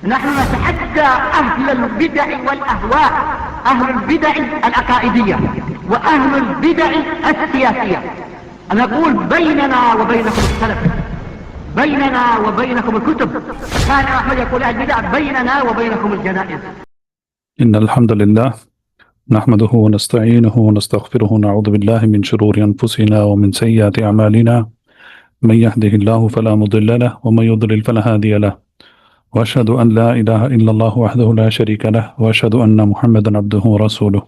نحن نتحدى أهل البدع والأهواء، أهل البدع العقائدية وأهل البدع السياسية. نقول بيننا وبينكم السلف، بيننا وبينكم الكتب. كان أحمد يقول البدع بيننا وبينكم الجنائز. إن الحمد لله نحمده ونستعينه ونستغفره ونعوذ بالله من شرور أنفسنا ومن سيئات أعمالنا، من يهده الله فلا مضل له ومن يضلل فلا هادي له، وأشهد أن لا إله إلا الله وحده لا شريك له، وأشهد أن محمدا عبده ورسوله.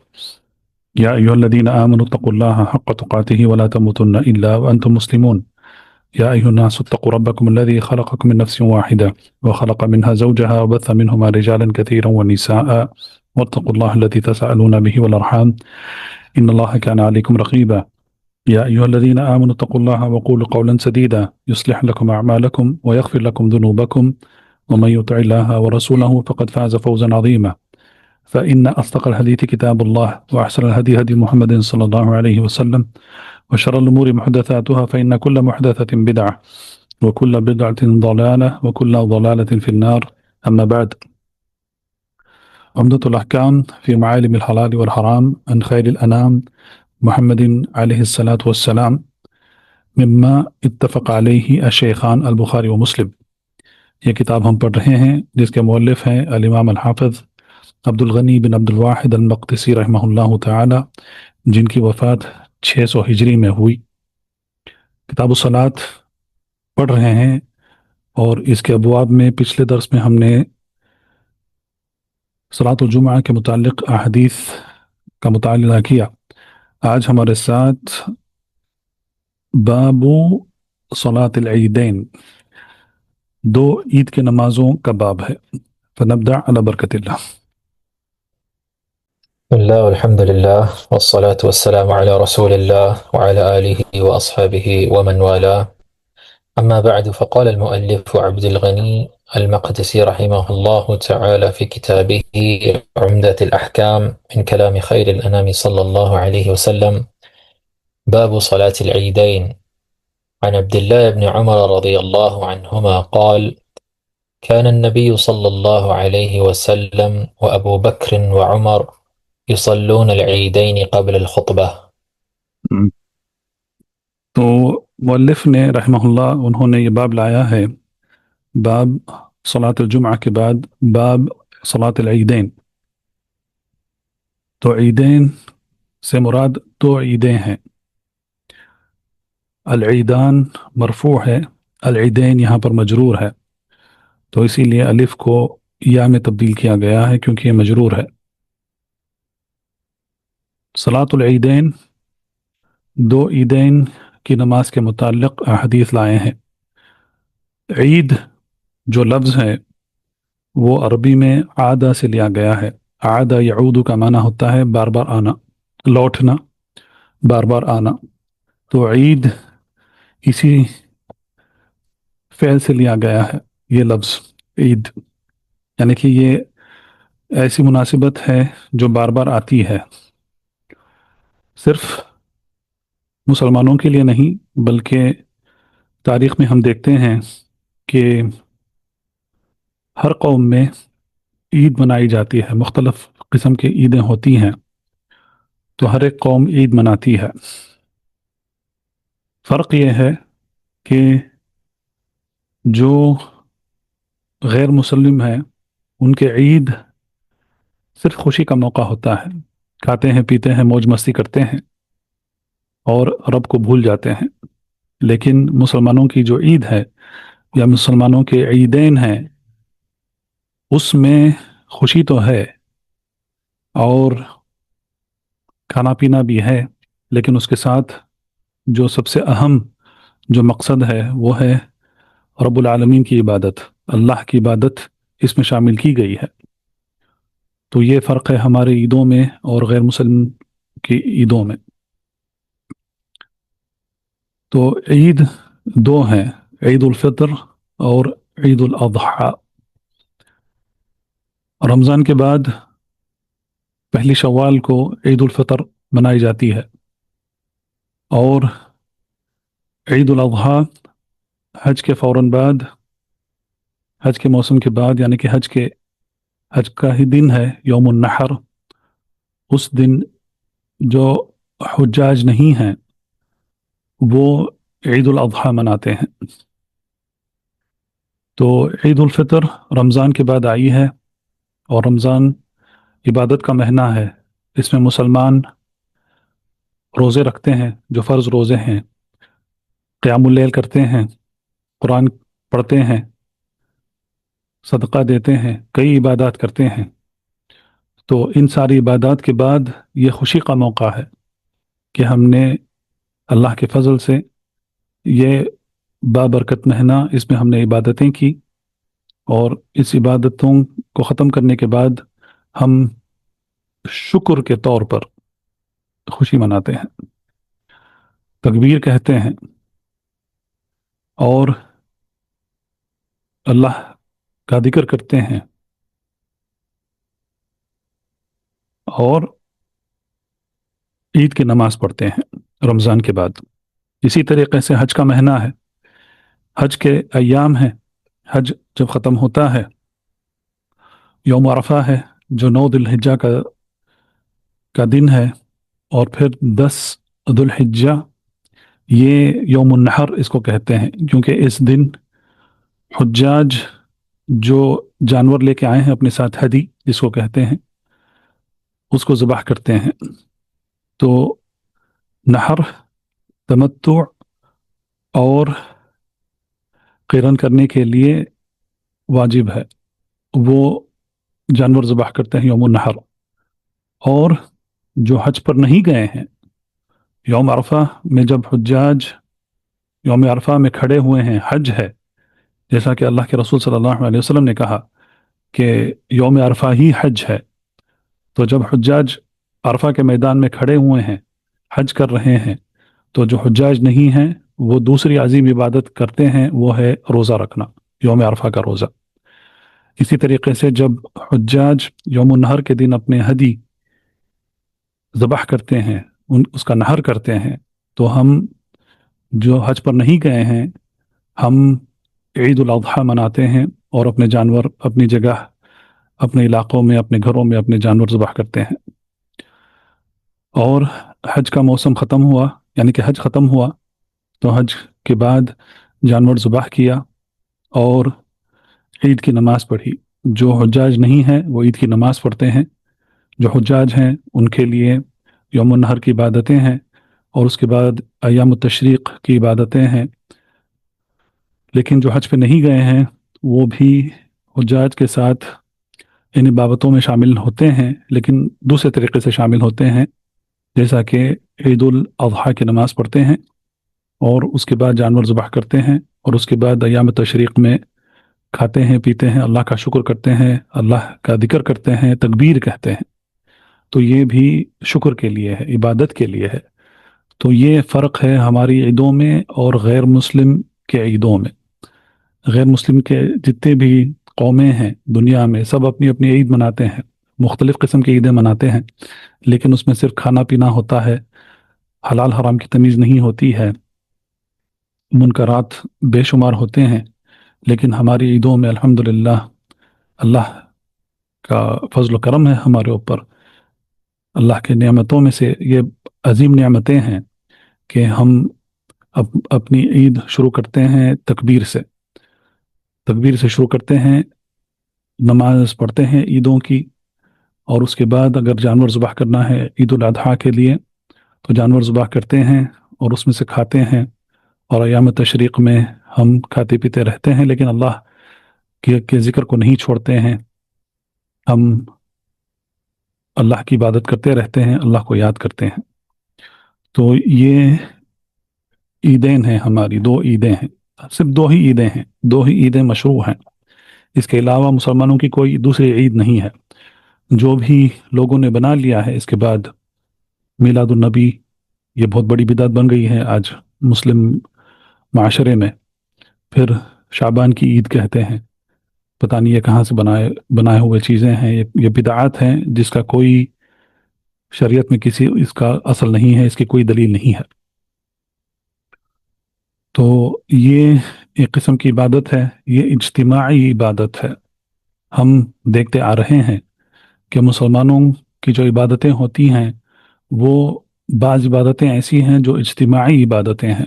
يا أيها الذين آمنوا اتقوا الله حق تقاته ولا تموتن إلا وأنتم مسلمون. يا أيها الناس اتقوا ربكم الذي خلقكم من نفس واحدة وخلق منها زوجها وبث منهما رجالا كثيرا ونساء، واتقوا الله الذي تساءلون به والأرحام إن الله كان عليكم رقيبا. يا أيها الذين آمنوا اتقوا الله وقولوا قولا سديدا يصلح لكم أعمالكم ويغفر لكم ذنوبكم، ومن يطع الله ورسوله فقد فاز فوزا عظيما. فإن أصدق الحديث كتاب الله، وأحسن الهدي هدي محمد صلى الله عليه وسلم، وشر الأمور محدثاتها، فإن كل محدثة بدعة وكل بدعة ضلالة وكل ضلالة في النار. أما بعد، عمدة الأحكام في معالم الحلال والحرام عن خير الأنام محمد عليه الصلاة والسلام، مما اتفق عليه الشيخان البخاری و مسلم. یہ کتاب ہم پڑھ رہے ہیں جس کے مؤلف ہیں الامام الحافظ عبد الغنی بن عبد الواحد المقدسی رحمہ اللہ تعالی، جن کی وفات 600 ہجری میں ہوئی۔ کتاب الصلاۃ پڑھ رہے ہیں، اور اس کے ابواب میں پچھلے درس میں ہم نے صلاۃ الجمعہ کے متعلق احادیث کا مطالعہ کیا۔ آج ہمارے ساتھ باب صلاۃ العیدین، دو عید کے نمازوں کا باب ہے۔ فنبدأ على برکت اللہ۔ بسم الله والحمد لله والصلاة والسلام على رسول الله وعلى آله وأصحابه ومن والاه. أما بعد، فقال المؤلف عبد الغني المقدسي رحمه الله تعالى في كتابه عمدة الأحكام من كلام خير الأنام صلى الله عليه وسلم: باب صلاة العيدين. عن عبد الله بن عمر رضي الله عنهما قال: كان النبي صلى الله عليه وسلم وأبو بكر وعمر يصلون العيدين قبل الخطبة. تو مؤلف نے رحمہ اللہ انہوں نے یہ باب لایا ہے، باب صلاۃ الجمعہ کے بعد باب صلاۃ العیدین۔ تو عیدین سے مراد دو عیدیں ہیں۔ العیدان مرفوع ہے، العیدین یہاں پر مجرور ہے، تو اسی لیے الف کو یا میں تبدیل کیا گیا ہے کیونکہ یہ مجرور ہے۔ صلاۃ العیدین، دو عیدین کی نماز کے متعلق احادیث لائے ہیں۔ عید جو لفظ ہے وہ عربی میں عادہ سے لیا گیا ہے۔ عادہ یعود کا معنی ہوتا ہے بار بار آنا، لوٹنا، بار بار آنا۔ تو عید اسی فعل سے لیا گیا ہے یہ لفظ عید، یعنی کہ یہ ایسی مناسبت ہے جو بار بار آتی ہے، صرف مسلمانوں کے لیے نہیں بلکہ تاریخ میں ہم دیکھتے ہیں کہ ہر قوم میں عید منائی جاتی ہے، مختلف قسم کی عیدیں ہوتی ہیں، تو ہر ایک قوم عید مناتی ہے۔ فرق یہ ہے کہ جو غیر مسلم ہیں ان کے عید صرف خوشی کا موقع ہوتا ہے، کھاتے ہیں، پیتے ہیں، موج مستی کرتے ہیں اور رب کو بھول جاتے ہیں۔ لیکن مسلمانوں کی جو عید ہے یا مسلمانوں کے عیدین ہیں، اس میں خوشی تو ہے اور کھانا پینا بھی ہے، لیکن اس کے ساتھ جو سب سے اہم جو مقصد ہے وہ ہے رب العالمین کی عبادت، اللہ کی عبادت اس میں شامل کی گئی ہے۔ تو یہ فرق ہے ہمارے عیدوں میں اور غیر مسلم کی عیدوں میں۔ تو عید دو ہیں، عید الفطر اور عید الاضحیٰ۔ رمضان کے بعد پہلی شوال کو عید الفطر منائی جاتی ہے، اور عید الاضحیٰ حج کے فوراً بعد حج کے موسم کے بعد یعنی کہ حج کا ہی دن ہے یوم النحر، اس دن جو حجاج نہیں ہیں وہ عید الاضحیٰ مناتے ہیں۔ تو عید الفطر رمضان کے بعد آئی ہے، اور رمضان عبادت کا مہینہ ہے، اس میں مسلمان روزے رکھتے ہیں جو فرض روزے ہیں، قیام اللیل کرتے ہیں، قرآن پڑھتے ہیں، صدقہ دیتے ہیں، کئی عبادات کرتے ہیں۔ تو ان ساری عبادات کے بعد یہ خوشی کا موقع ہے کہ ہم نے اللہ کے فضل سے یہ بابرکت مہینہ، اس میں ہم نے عبادتیں کی، اور اس عبادتوں کو ختم کرنے کے بعد ہم شکر کے طور پر خوشی مناتے ہیں، تکبیر کہتے ہیں، اور اللہ کا ذکر کرتے ہیں، اور عید کی نماز پڑھتے ہیں رمضان کے بعد۔ اسی طریقے سے حج کا مہینہ ہے، حج کے ایام ہیں، حج جب ختم ہوتا ہے یوم عرفہ ہے جو 9 ذی الحجہ کا دن ہے، اور پھر 10 ذو الحجہ یہ یوم النحر اس کو کہتے ہیں، کیونکہ اس دن حجاج جو جانور لے کے آئے ہیں اپنے ساتھ، ہدی جس کو کہتے ہیں، اس کو ذبح کرتے ہیں۔ تو نحر تمتع اور قرن کرنے کے لیے واجب ہے، وہ جانور ذبح کرتے ہیں یوم النحر۔ اور جو حج پر نہیں گئے ہیں، یوم عرفہ میں جب حجاج یوم عرفہ میں کھڑے ہوئے ہیں، حج ہے، جیسا کہ اللہ کے رسول صلی اللہ علیہ وسلم نے کہا کہ یوم عرفہ ہی حج ہے، تو جب حجاج عرفہ کے میدان میں کھڑے ہوئے ہیں، حج کر رہے ہیں، تو جو حجاج نہیں ہیں وہ دوسری عظیم عبادت کرتے ہیں، وہ ہے روزہ رکھنا، یوم عرفہ کا روزہ۔ اسی طریقے سے جب حجاج یوم النحر کے دن اپنے ہدی ذبح کرتے ہیں، اس کا نحر کرتے ہیں، تو ہم جو حج پر نہیں گئے ہیں ہم عید الاضحیٰ مناتے ہیں، اور اپنے جانور اپنی جگہ، اپنے علاقوں میں، اپنے گھروں میں اپنے جانور ذبح کرتے ہیں۔ اور حج کا موسم ختم ہوا، یعنی کہ حج ختم ہوا تو حج کے بعد جانور ذبح کیا اور عید کی نماز پڑھی۔ جو حجاج نہیں ہیں وہ عید کی نماز پڑھتے ہیں، جو حجاج ہیں ان کے لیے یوم النحر کی عبادتیں ہیں، اور اس کے بعد ایام التشریق کی عبادتیں ہیں۔ لیکن جو حج پہ نہیں گئے ہیں وہ بھی حجاج کے ساتھ ان عبادتوں میں شامل ہوتے ہیں، لیکن دوسرے طریقے سے شامل ہوتے ہیں، جیسا کہ عید الاضحیٰ کی نماز پڑھتے ہیں، اور اس کے بعد جانور ذبح کرتے ہیں، اور اس کے بعد ایام تشریق میں کھاتے ہیں، پیتے ہیں، اللہ کا شکر کرتے ہیں، اللہ کا ذکر کرتے ہیں، تکبیر کہتے ہیں۔ تو یہ بھی شکر کے لیے ہے، عبادت کے لیے ہے۔ تو یہ فرق ہے ہماری عیدوں میں اور غیر مسلم کے عیدوں میں۔ غیر مسلم کے جتنے بھی قومیں ہیں دنیا میں، سب اپنی اپنی عید مناتے ہیں، مختلف قسم کی عیدیں مناتے ہیں، لیکن اس میں صرف کھانا پینا ہوتا ہے، حلال حرام کی تمیز نہیں ہوتی ہے، منکرات بے شمار ہوتے ہیں۔ لیکن ہماری عیدوں میں الحمدللہ اللہ کا فضل و کرم ہے ہمارے اوپر، اللہ کے نعمتوں میں سے یہ عظیم نعمتیں ہیں کہ ہم اپنی عید شروع کرتے ہیں تکبیر سے شروع کرتے ہیں، نماز پڑھتے ہیں عیدوں کی، اور اس کے بعد اگر جانور ذبح کرنا ہے عید الاضحیٰ کے لیے تو جانور ذبح کرتے ہیں اور اس میں سے کھاتے ہیں، اور ایام تشریق میں ہم کھاتے پیتے رہتے ہیں، لیکن اللہ کے ذکر کو نہیں چھوڑتے ہیں، ہم اللہ کی عبادت کرتے رہتے ہیں، اللہ کو یاد کرتے ہیں۔ تو یہ عیدین ہیں ہماری، 2 عیدیں ہیں، صرف 2 ہی عیدیں ہیں، 2 ہی عیدیں مشروع ہیں، اس کے علاوہ مسلمانوں کی کوئی دوسری عید نہیں ہے۔ جو بھی لوگوں نے بنا لیا ہے اس کے بعد میلاد النبی، یہ بہت بڑی بدعت بن گئی ہے آج مسلم معاشرے میں۔ پھر شعبان کی عید کہتے ہیں، پتہ نہیں یہ کہاں سے بنائے ہوئے چیزیں ہیں، یہ بدعات ہیں جس کا کوئی شریعت میں اس کا اصل نہیں ہے، اس کی کوئی دلیل نہیں ہے۔ تو یہ ایک قسم کی عبادت ہے، یہ اجتماعی عبادت ہے۔ ہم دیکھتے آ رہے ہیں کہ مسلمانوں کی جو عبادتیں ہوتی ہیں وہ بعض عبادتیں ایسی ہیں جو اجتماعی عبادتیں ہیں۔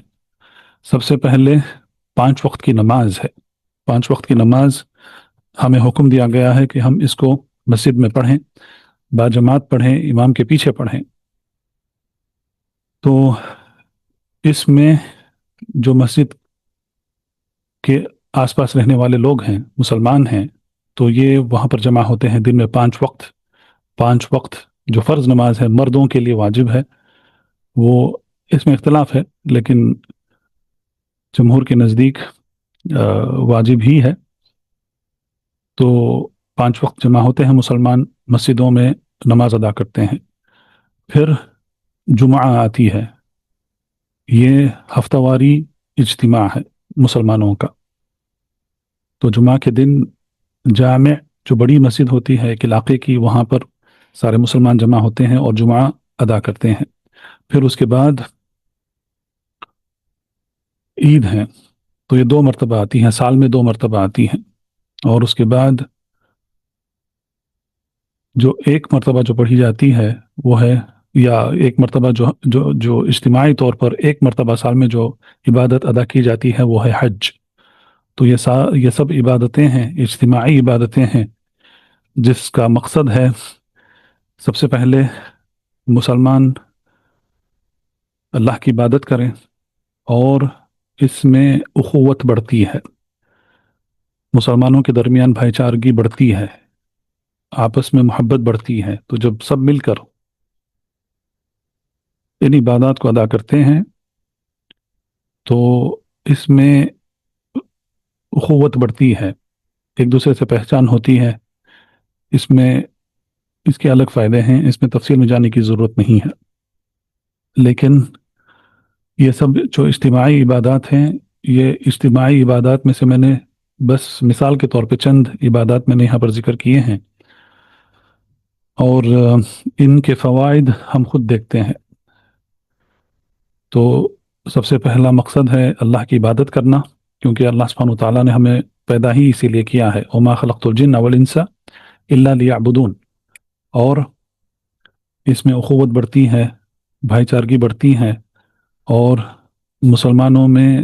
سب سے پہلے 5 وقت کی نماز ہے۔ 5 وقت کی نماز ہمیں حکم دیا گیا ہے کہ ہم اس کو مسجد میں پڑھیں، باجماعت پڑھیں، امام کے پیچھے پڑھیں۔ تو اس میں جو مسجد کے آس پاس رہنے والے لوگ ہیں، مسلمان ہیں، تو یہ وہاں پر جمع ہوتے ہیں دن میں 5 وقت جو فرض نماز ہے، مردوں کے لیے واجب ہے، وہ اس میں اختلاف ہے لیکن جمہور کے نزدیک واجب ہی ہے۔ تو 5 وقت جمع ہوتے ہیں مسلمان، مسجدوں میں نماز ادا کرتے ہیں۔ پھر جمعہ آتی ہے، یہ ہفتہ واری اجتماع ہے مسلمانوں کا۔ تو جمعہ کے دن جامع جو بڑی مسجد ہوتی ہے ایک علاقے کی، وہاں پر سارے مسلمان جمع ہوتے ہیں اور جمعہ ادا کرتے ہیں۔ پھر اس کے بعد عید ہیں، تو یہ 2 مرتبہ آتی ہیں، سال میں 2 مرتبہ آتی ہیں۔ اور اس کے بعد جو ایک مرتبہ جو پڑھی جاتی ہے وہ ہے، یا ایک مرتبہ جو اجتماعی طور پر ایک مرتبہ سال میں جو عبادت ادا کی جاتی ہے وہ ہے حج۔ تو یہ سب عبادتیں ہیں، اجتماعی عبادتیں ہیں، جس کا مقصد ہے سب سے پہلے مسلمان اللہ کی عبادت کریں، اور اس میں اخوت بڑھتی ہے، مسلمانوں کے درمیان بھائی چارگی بڑھتی ہے، آپس میں محبت بڑھتی ہے۔ تو جب سب مل کر ان عبادات کو ادا کرتے ہیں تو اس میں اخوت بڑھتی ہے، ایک دوسرے سے پہچان ہوتی ہے۔ اس میں اس کے الگ فائدے ہیں، اس میں تفصیل میں جانے کی ضرورت نہیں ہے، لیکن یہ سب جو اجتماعی عبادات ہیں، یہ اجتماعی عبادات میں سے میں نے بس مثال کے طور پہ چند عبادات میں نے یہاں پر ذکر کیے ہیں، اور ان کے فوائد ہم خود دیکھتے ہیں۔ تو سب سے پہلا مقصد ہے اللہ کی عبادت کرنا، کیونکہ اللہ سبحانہ وتعالیٰ نے ہمیں پیدا ہی اسی لیے کیا ہے، وما خلقت الجن والانس الا لیعبدون۔ اور اس میں اخوت بڑھتی ہے، بھائی چارگی بڑھتی ہے، اور مسلمانوں میں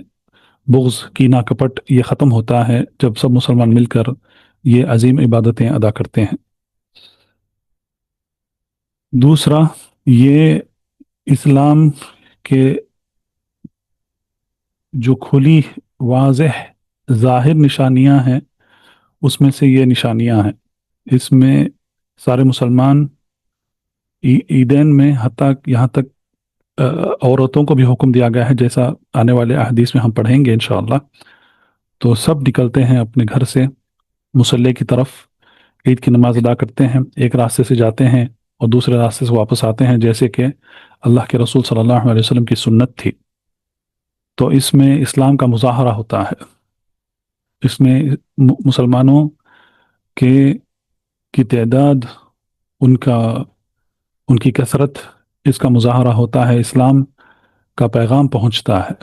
بغض، کینہ، کپٹ یہ ختم ہوتا ہے جب سب مسلمان مل کر یہ عظیم عبادتیں ادا کرتے ہیں۔ دوسرا، یہ اسلام کے جو کھلی واضح ظاہر نشانیاں ہیں اس میں سے یہ نشانیاں ہیں۔ اس میں سارے مسلمان عیدین میں حتیٰ یہاں تک عورتوں کو بھی حکم دیا گیا ہے، جیسا آنے والے احادیث میں ہم پڑھیں گے انشاءاللہ۔ تو سب نکلتے ہیں اپنے گھر سے مصلی کی طرف، عید کی نماز ادا کرتے ہیں، ایک راستے سے جاتے ہیں اور دوسرے راستے سے واپس آتے ہیں، جیسے کہ اللہ کے رسول صلی اللہ علیہ وسلم کی سنت تھی۔ تو اس میں اسلام کا مظاہرہ ہوتا ہے، اس میں مسلمانوں کی تعداد، ان کی کثرت، اس کا مظاہرہ ہوتا ہے، اسلام کا پیغام پہنچتا ہے۔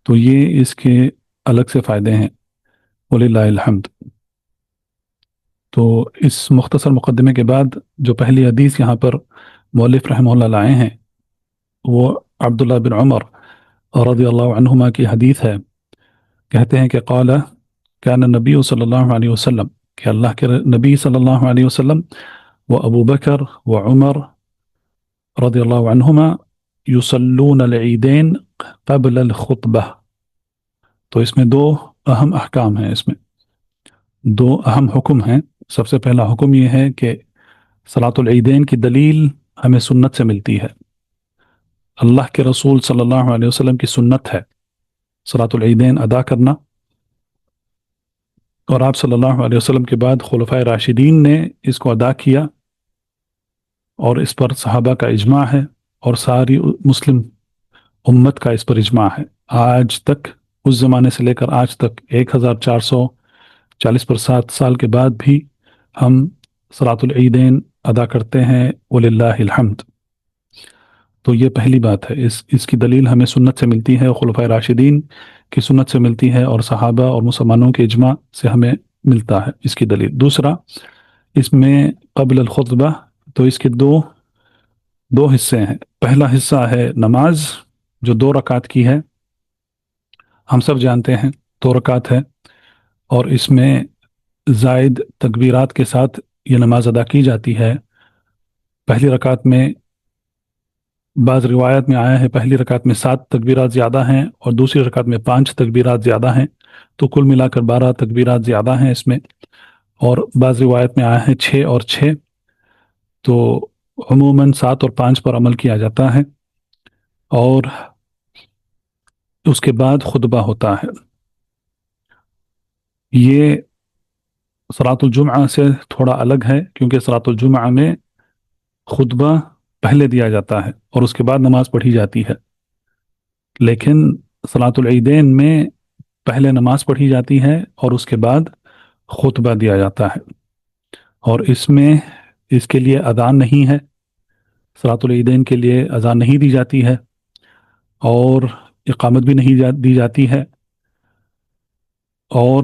تو یہ اس کے الگ سے فائدے ہیں، وللہ الحمد۔ تو اس مختصر مقدمے کے بعد جو پہلی حدیث یہاں پر مؤلف رحمہ اللہ لائے ہیں وہ عبداللہ بن عمر رضی اللہ عنہما کی حدیث ہے۔ کہتے ہیں کہ قال کان النبی صلی اللہ علیہ وسلم، کہ اللہ کے نبی صلی اللہ علیہ وسلم و ابو بکر و عمر رضی اللہ عنہما یصلون العیدین قبل الخطبہ۔ تو اس میں 2 اہم احکام ہیں، اس میں 2 اہم حکم ہیں۔ سب سے پہلا حکم یہ ہے کہ صلاۃ العیدین کی دلیل ہمیں سنت سے ملتی ہے، اللہ کے رسول صلی اللہ علیہ وسلم کی سنت ہے صلاۃ العیدین ادا کرنا، اور آپ صلی اللہ علیہ وسلم کے بعد خلفائے راشدین نے اس کو ادا کیا، اور اس پر صحابہ کا اجماع ہے، اور ساری مسلم امت کا اس پر اجماع ہے۔ آج تک، اس زمانے سے لے کر آج تک 1440 سال کے بعد بھی ہم صلاۃ العیدین ادا کرتے ہیں، وللہ الحمد۔ تو یہ پہلی بات ہے، اس کی دلیل ہمیں سنت سے ملتی ہے، خلفائے راشدین کی سنت سے ملتی ہے اور صحابہ اور مسلمانوں کے اجماع سے ہمیں ملتا ہے اس کی دلیل۔ دوسرا، اس میں قبل الخطبہ، تو اس کے دو حصے ہیں۔ پہلا حصہ ہے نماز جو 2 رکعت کی ہے، ہم سب جانتے ہیں 2 رکعت ہے، اور اس میں زائد تکبیرات کے ساتھ یہ نماز ادا کی جاتی ہے۔ پہلی رکعت میں بعض روایت میں آیا ہے پہلی رکعت میں 7 تکبیرات زیادہ ہیں اور دوسری رکعت میں 5 تکبیرات زیادہ ہیں، تو کل ملا کر 12 تکبیرات زیادہ ہیں اس میں، اور بعض روایت میں آیا ہے 6 اور 6، تو عموماً 7 اور 5 پر عمل کیا جاتا ہے، اور اس کے بعد خطبہ ہوتا ہے۔ یہ صلاۃ الجمعہ سے تھوڑا الگ ہے، کیونکہ صلاۃ الجمعہ میں خطبہ پہلے دیا جاتا ہے اور اس کے بعد نماز پڑھی جاتی ہے، لیکن صلاۃ العیدین میں پہلے نماز پڑھی جاتی ہے اور اس کے بعد خطبہ دیا جاتا ہے، اور اس میں اس کے لیے اذان نہیں ہے، صلاۃ العیدین کے لیے اذان نہیں دی جاتی ہے اور اقامت بھی نہیں دی جاتی ہے، اور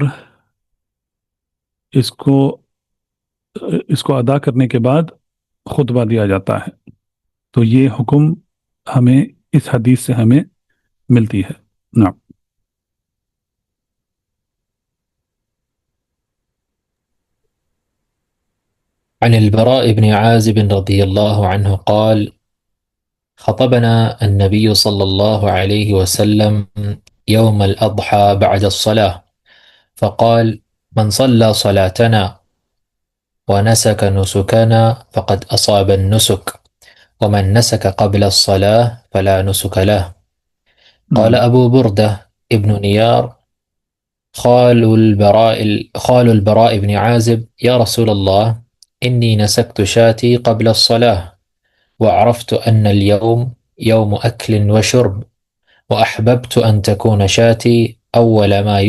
اس کو ادا کرنے کے بعد خطبہ دیا جاتا ہے۔ تو یہ حکم ہمیں اس حدیث سے ہمیں ملتی ہے۔ نعم۔ عن البراء بن عازب رضي الله عنه قال: خطبنا النبي صلى الله عليه وسلم يوم الأضحى بعد الصلاة فقال: من صلى صلاتنا ونسك نسكنا فقد أصاب النسك، ومن نسك قبل الصلاة فلا نسك له. قال أبو بردة ابن نيار خال البراء بن عازب: يا رسول الله، إني نسكت شاتي قبل الصلاة، وعرفت أن اليوم يوم أكل وشرب، وأحببت أن تكون شاتي أول ما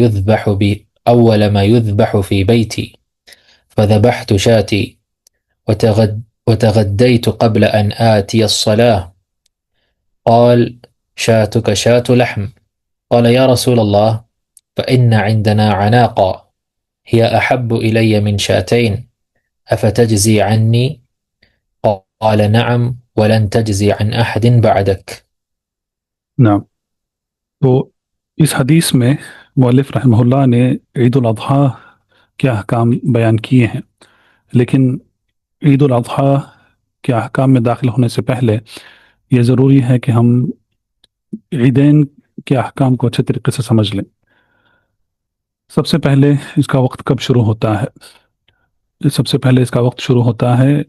يذبح في بيتي، فذبحت شاتي وتغديت قبل أن آتي الصلاة. قال: شاتك شاة لحم. قال: يا رسول الله، فإن عندنا عناقا هي أحب إلي من شاتين، أفتجزي عني؟ قال: نعم، ولن تجزي عن أحد بعدك. نعم۔ تو اس حدیث میں مؤلف رحمہ اللہ نے عید الاضحیٰ کے احکام بیان کیے ہیں، لیکن عید الاضحیٰ کے احکام میں داخل ہونے سے پہلے یہ ضروری ہے کہ ہم عیدین کے احکام کو اچھے طریقے سے سمجھ لیں۔ سب سے پہلے اس کا وقت کب شروع ہوتا ہے؟ سب سے پہلے اس کا وقت شروع ہوتا ہے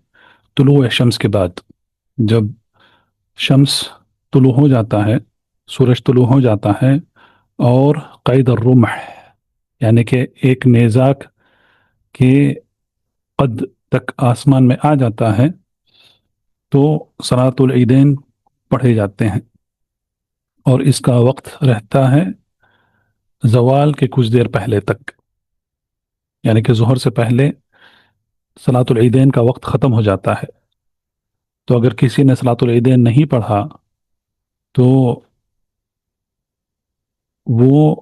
طلوع شمس کے بعد۔ جب شمس طلوع ہو جاتا ہے، سورج طلوع ہو جاتا ہے اور قید الرمح یعنی کہ ایک نیزہ کے قد تک آسمان میں آ جاتا ہے، تو صلاۃ العیدین پڑھے جاتے ہیں، اور اس کا وقت رہتا ہے زوال کے کچھ دیر پہلے تک، یعنی کہ ظہر سے پہلے صلاۃ العیدین کا وقت ختم ہو جاتا ہے۔ تو اگر کسی نے صلاۃ العیدین نہیں پڑھا تو وہ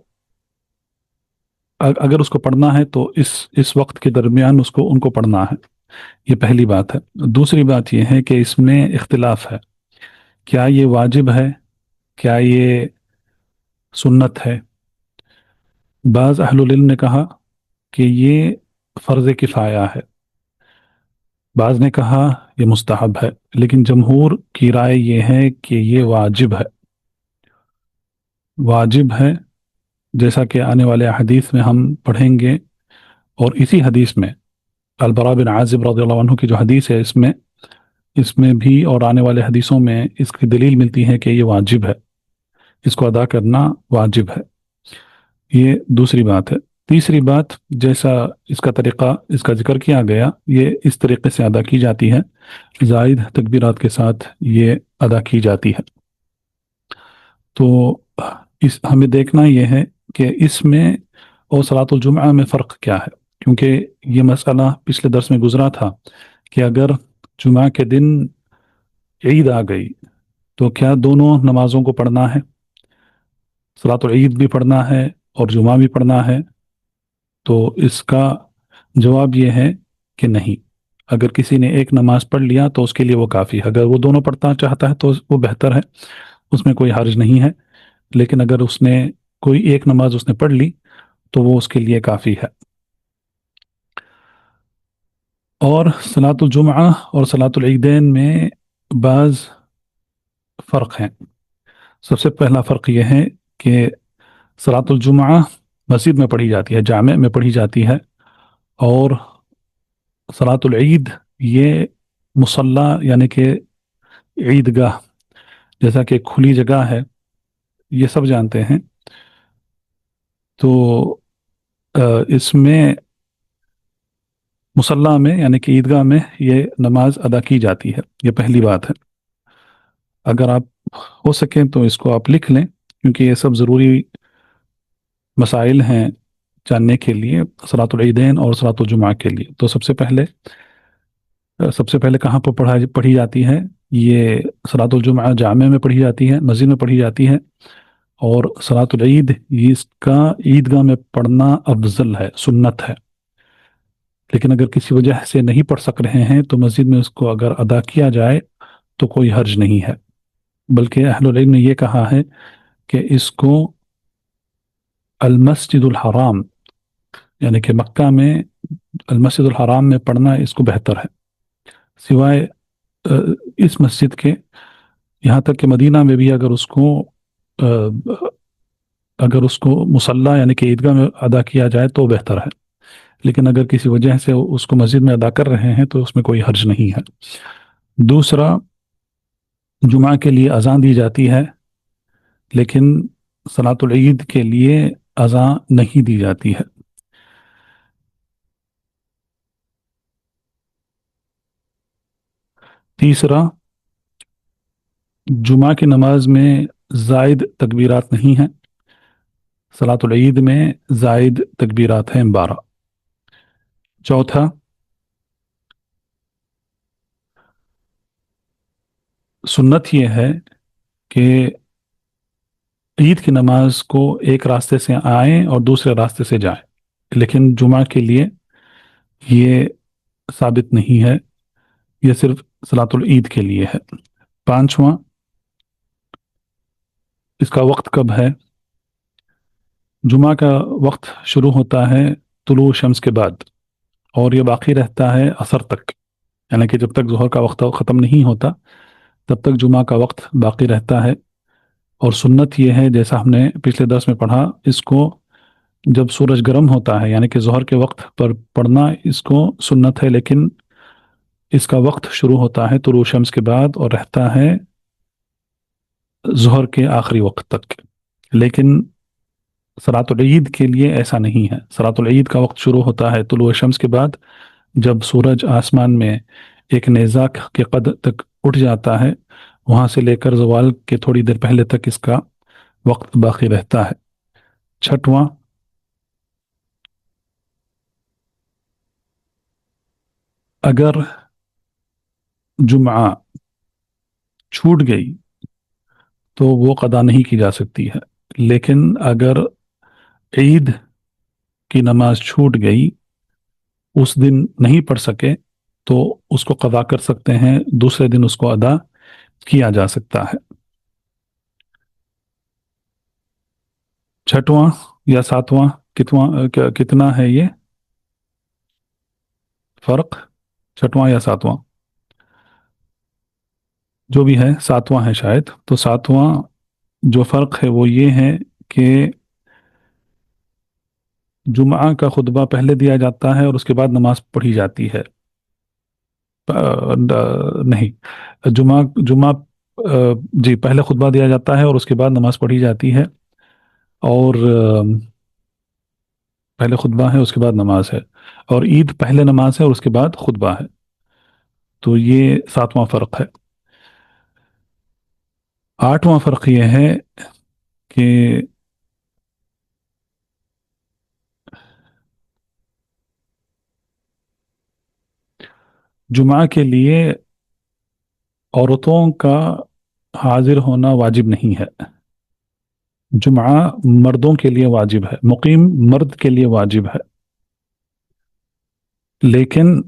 اگر اس کو پڑھنا ہے تو اس وقت کے درمیان ان کو پڑھنا ہے۔ یہ پہلی بات ہے۔ دوسری بات یہ ہے کہ اس میں اختلاف ہے، کیا یہ واجب ہے، کیا یہ سنت ہے؟ بعض اہل العلم نے کہا کہ یہ فرض کفایہ ہے، بعض نے کہا یہ مستحب ہے، لیکن جمہور کی رائے یہ ہے کہ یہ واجب ہے۔ واجب ہے، جیسا کہ آنے والے حدیث میں ہم پڑھیں گے، اور اسی حدیث میں البراء بن عازب رضی اللہ عنہ کی جو حدیث ہے اس میں بھی اور آنے والے حدیثوں میں اس کی دلیل ملتی ہے کہ یہ واجب ہے، اس کو ادا کرنا واجب ہے۔ یہ دوسری بات ہے۔ تیسری بات، جیسا اس کا طریقہ اس کا ذکر کیا گیا، یہ اس طریقے سے ادا کی جاتی ہے، زائد تکبیرات کے ساتھ یہ ادا کی جاتی ہے۔ تو ہمیں دیکھنا یہ ہے کہ اس میں اور صلاۃ الجمعہ میں فرق کیا ہے، کیونکہ یہ مسئلہ پچھلے درس میں گزرا تھا کہ اگر جمعہ کے دن عید آ گئی تو کیا دونوں نمازوں کو پڑھنا ہے؟ صلاۃ العید بھی پڑھنا ہے اور جمعہ بھی پڑھنا ہے؟ تو اس کا جواب یہ ہے کہ نہیں۔ اگر کسی نے ایک نماز پڑھ لیا تو اس کے لیے وہ کافی ہے، اگر وہ دونوں پڑھنا چاہتا ہے تو وہ بہتر ہے، اس میں کوئی حرج نہیں ہے، لیکن اگر اس نے کوئی ایک نماز اس نے پڑھ لی تو وہ اس کے لیے کافی ہے۔ اور صلاۃ الجمعہ اور صلاۃ العیدین میں بعض فرق ہیں۔ سب سے پہلا فرق یہ ہے کہ صلاۃ الجمعہ مسجد میں پڑھی جاتی ہے، جامع میں پڑھی جاتی ہے، اور صلاۃ العید یہ مصلی یعنی کہ عیدگاہ، جیسا کہ کھلی جگہ ہے، یہ سب جانتے ہیں، تو اس میں مصلی میں یعنی کہ عیدگاہ میں یہ نماز ادا کی جاتی ہے، یہ پہلی بات ہے۔ اگر آپ ہو سکیں تو اس کو آپ لکھ لیں، کیونکہ یہ سب ضروری مسائل ہیں جاننے کے لیے صلاۃ العیدین اور صلاۃ الجمعہ کے لیے۔ تو سب سے پہلے کہاں پر پڑھی جاتی ہے؟ یہ صلاۃ الجمعہ جامع میں پڑھی جاتی ہے، مسجد میں پڑھی جاتی ہے، اور صلاۃ العید اس کا عیدگاہ میں پڑھنا افضل ہے، سنت ہے۔ لیکن اگر کسی وجہ سے نہیں پڑھ سک رہے ہیں تو مسجد میں اس کو اگر ادا کیا جائے تو کوئی حرج نہیں ہے، بلکہ اہل العلم نے یہ کہا ہے کہ اس کو المسجد الحرام یعنی کہ مکہ میں المسجد الحرام میں پڑھنا اس کو بہتر ہے، سوائے اس مسجد کے، یہاں تک کہ مدینہ میں بھی اگر اس کو مصلی یعنی کہ عیدگاہ میں ادا کیا جائے تو بہتر ہے، لیکن اگر کسی وجہ سے اس کو مسجد میں ادا کر رہے ہیں تو اس میں کوئی حرج نہیں ہے۔ دوسرا، جمعہ کے لیے اذان دی جاتی ہے، لیکن صلاۃ العید کے لیے اذان نہیں دی جاتی ہے۔ تیسرا، جمعہ کی نماز میں زائد تکبیرات نہیں ہیں، صلاۃ العید میں زائد تکبیرات ہیں 12۔ چوتھا، سنت یہ ہے کہ عید کی نماز کو ایک راستے سے آئیں اور دوسرے راستے سے جائیں، لیکن جمعہ کے لیے یہ ثابت نہیں ہے، یہ صرف صلاۃ العید کے لیے ہے۔ پانچواں، اس کا وقت کب ہے؟ جمعہ کا وقت شروع ہوتا ہے طلوع شمس کے بعد، اور یہ باقی رہتا ہے عصر تک، یعنی کہ جب تک ظہر کا وقت ختم نہیں ہوتا تب تک جمعہ کا وقت باقی رہتا ہے۔ اور سنت یہ ہے، جیسا ہم نے پچھلے درس میں پڑھا، اس کو جب سورج گرم ہوتا ہے یعنی کہ ظہر کے وقت پر پڑھنا اس کو سنت ہے، لیکن اس کا وقت شروع ہوتا ہے طلوع شمس کے بعد اور رہتا ہے ظہر کے آخری وقت تک۔ لیکن صلاۃ العید کے لیے ایسا نہیں ہے، صلاۃ العید کا وقت شروع ہوتا ہے طلوع شمس کے بعد، جب سورج آسمان میں ایک نیزہ کے قد تک اٹھ جاتا ہے، وہاں سے لے کر زوال کے تھوڑی دیر پہلے تک اس کا وقت باقی رہتا ہے۔ چھٹواں، اگر جمعہ چھوٹ گئی تو وہ قضا نہیں کی جا سکتی ہے، لیکن اگر عید کی نماز چھوٹ گئی، اس دن نہیں پڑھ سکے، تو اس کو قضا کر سکتے ہیں، دوسرے دن اس کو ادا کیا جا سکتا ہے۔ چھٹواں یا ساتواں، کتنا ہے یہ فرق؟ چھٹواں یا ساتواں، جو بھی ہے ساتواں ہے شاید۔ تو ساتواں جو فرق ہے وہ یہ ہے کہ جمعہ کا خطبہ پہلے دیا جاتا ہے اور اس کے بعد نماز پڑھی جاتی ہے۔ نہیں، جمعہ جی پہلے خطبہ دیا جاتا ہے اور اس کے بعد نماز پڑھی جاتی ہے، اور پہلے خطبہ ہے اس کے بعد نماز ہے، اور عید پہلے نماز ہے اور اس کے بعد خطبہ ہے۔ تو یہ ساتواں فرق ہے۔ آٹھواں فرق یہ ہے کہ جمعہ کے لیے عورتوں کا حاضر ہونا واجب نہیں ہے، جمعہ مردوں کے لیے واجب ہے، مقیم مرد کے لیے واجب ہے، لیکن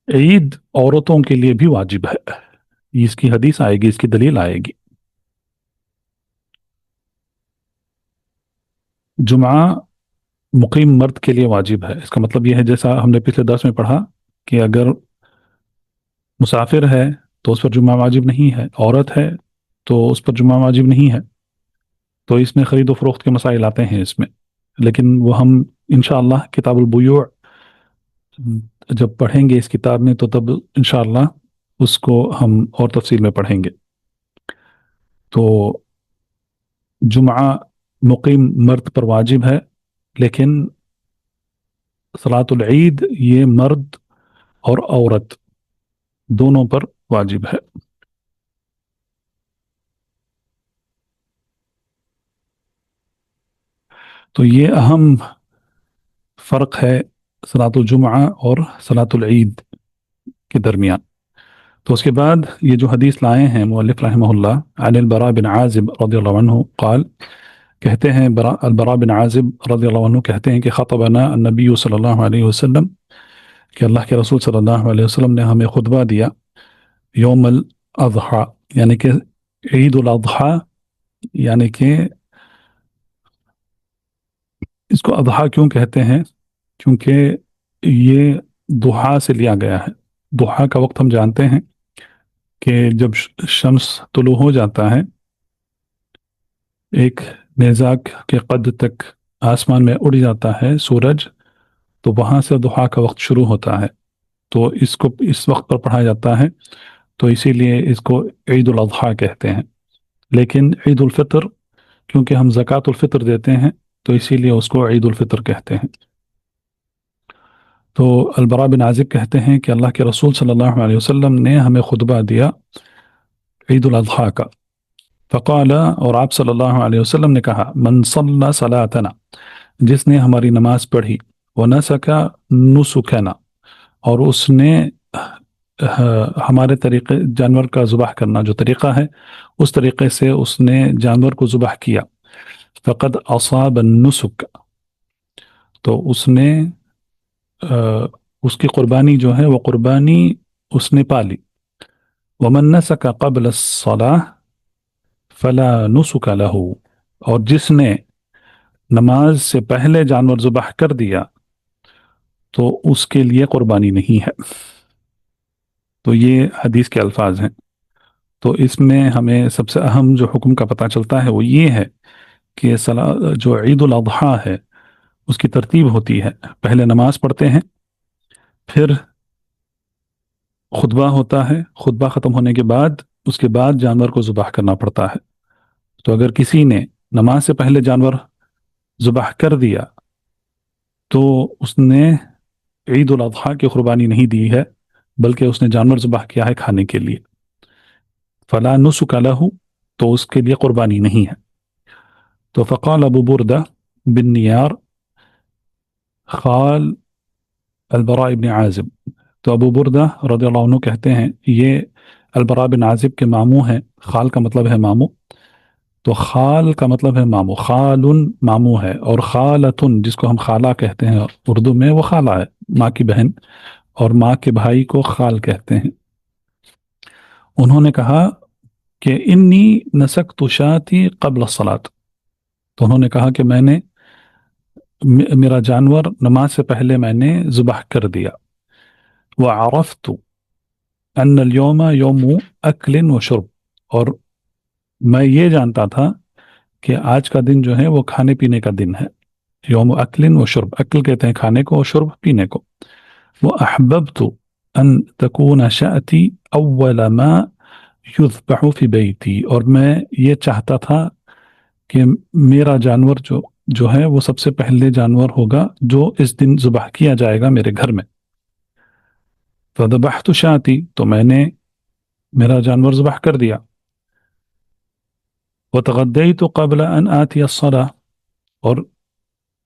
عید عورتوں کے لیے بھی واجب ہے۔ اس کی حدیث آئے گی، اس کی دلیل آئے گی۔ جمعہ مقیم مرد کے لیے واجب ہے، اس کا مطلب یہ ہے جیسا ہم نے پچھلے درس میں پڑھا کہ اگر مسافر ہے تو اس پر جمعہ واجب نہیں ہے، عورت ہے تو اس پر جمعہ واجب نہیں ہے۔ تو اس میں خرید و فروخت کے مسائل آتے ہیں اس میں، لیکن وہ ہم انشاءاللہ کتاب البیوع جب پڑھیں گے اس کتاب میں تو تب انشاءاللہ اس کو ہم اور تفصیل میں پڑھیں گے۔ تو جمعہ مقیم مرد پر واجب ہے، لیکن صلاۃ العید یہ مرد اور عورت دونوں پر واجب ہے۔ تو یہ اہم فرق ہے صلاۃ الجمعہ اور صلاۃ العید کے درمیان۔ تو اس کے بعد یہ جو حدیث لائے ہیں مؤلف رحمہ اللہ، عن البراء بن عازب رضی اللہ عنہ قال، کہتے ہیں البراء بن عازب رضی اللہ عنہ کہتے ہیں کہ خطبنا النبی صلی اللہ علیہ وسلم، کہ اللہ کے رسول صلی اللہ علیہ وسلم نے ہمیں خطبہ دیا یوم الاضحیٰ، یعنی کہ عید الاضحیٰ، یعنی کہ اس کو اضحیٰ کیوں کہتے ہیں؟ کیونکہ یہ ضحیٰ سے لیا گیا ہے۔ ضحیٰ کا وقت ہم جانتے ہیں کہ جب شمس طلوع ہو جاتا ہے، ایک نیزاک کے قد تک آسمان میں اڑ جاتا ہے سورج، تو وہاں سے ضحیٰ کا وقت شروع ہوتا ہے، تو اس کو اس وقت پر پڑھا جاتا ہے، تو اسی لیے اس کو عید الاضحیٰ کہتے ہیں۔ لیکن عید الفطر، کیونکہ ہم زکوٰۃ الفطر دیتے ہیں تو اسی لیے اس کو عید الفطر کہتے ہیں۔ تو البراء بن عازب کہتے ہیں کہ اللہ کے رسول صلی اللہ علیہ وسلم نے ہمیں خطبہ دیا عید الاضحیٰ کا، فقال، اور آپ صلی اللہ علیہ وسلم نے کہا، من صلی صلاتنا، جس نے ہماری نماز پڑھی، ونسک نسکنا، اور اس نے ہمارے طریقے جانور کا ذبح کرنا جو طریقہ ہے اس طریقے سے اس نے جانور کو ذبح کیا، فقد اصاب النسک، تو اس نے اس کی قربانی جو ہے وہ قربانی اس نے پالی۔ ومن نسک قبل الصلاة فلا نسک له، اور جس نے نماز سے پہلے جانور ذبح کر دیا تو اس کے لیے قربانی نہیں ہے۔ تو یہ حدیث کے الفاظ ہیں۔ تو اس میں ہمیں سب سے اہم جو حکم کا پتہ چلتا ہے وہ یہ ہے کہ جو عید الاضحیٰ ہے اس کی ترتیب ہوتی ہے، پہلے نماز پڑھتے ہیں، پھر خطبہ ہوتا ہے، خطبہ ختم ہونے کے بعد اس کے بعد جانور کو ذبح کرنا پڑتا ہے۔ تو اگر کسی نے نماز سے پہلے جانور ذبح کر دیا تو اس نے عید الاضحیٰ کی قربانی نہیں دی ہے، بلکہ اس نے جانور ذبح کیا ہے کھانے کے لیے، فلا نسک لہ، تو اس کے لیے قربانی نہیں ہے۔ تو فقال ابو بردہ بن نیار خال البراء بن عازب، تو ابو بردہ رضی اللہ عنہ کہتے ہیں یہ البراء بن عازب کے ماموں ہیں، خال کا مطلب ہے ماموں، تو خال کا مطلب ہے ماموں، خال ماموں ہے، اور خالتن جس کو ہم خالہ کہتے ہیں اردو میں وہ خالہ ہے، ماں کی بہن، اور ماں کے بھائی کو خال کہتے ہیں۔ انہوں نے کہا کہ انی نسکت شاتی قبل الصلاۃ، تو انہوں نے کہا کہ میں نے میرا جانور نماز سے پہلے میں نے ذبح کر دیا، وعرفت ان اليوم یوم اکل و شرب، اور میں یہ جانتا تھا کہ آج کا دن جو ہے وہ کھانے پینے کا دن ہے، یوم اکل و شرب، اکل کہتے ہیں کھانے کو اور شرب پینے کو، وأحببت ان تكون شأتی اول ما یذبح فی بیتی، اور میں یہ چاہتا تھا کہ میرا جانور جو ہے وہ سب سے پہلے جانور ہوگا جو اس دن ذبح کیا جائے گا میرے گھر میں۔ فذبحت شاتی، تو میں نے میرا جانور ذبح کر دیا، وتغدیت قبل ان آتی الصلاة، اور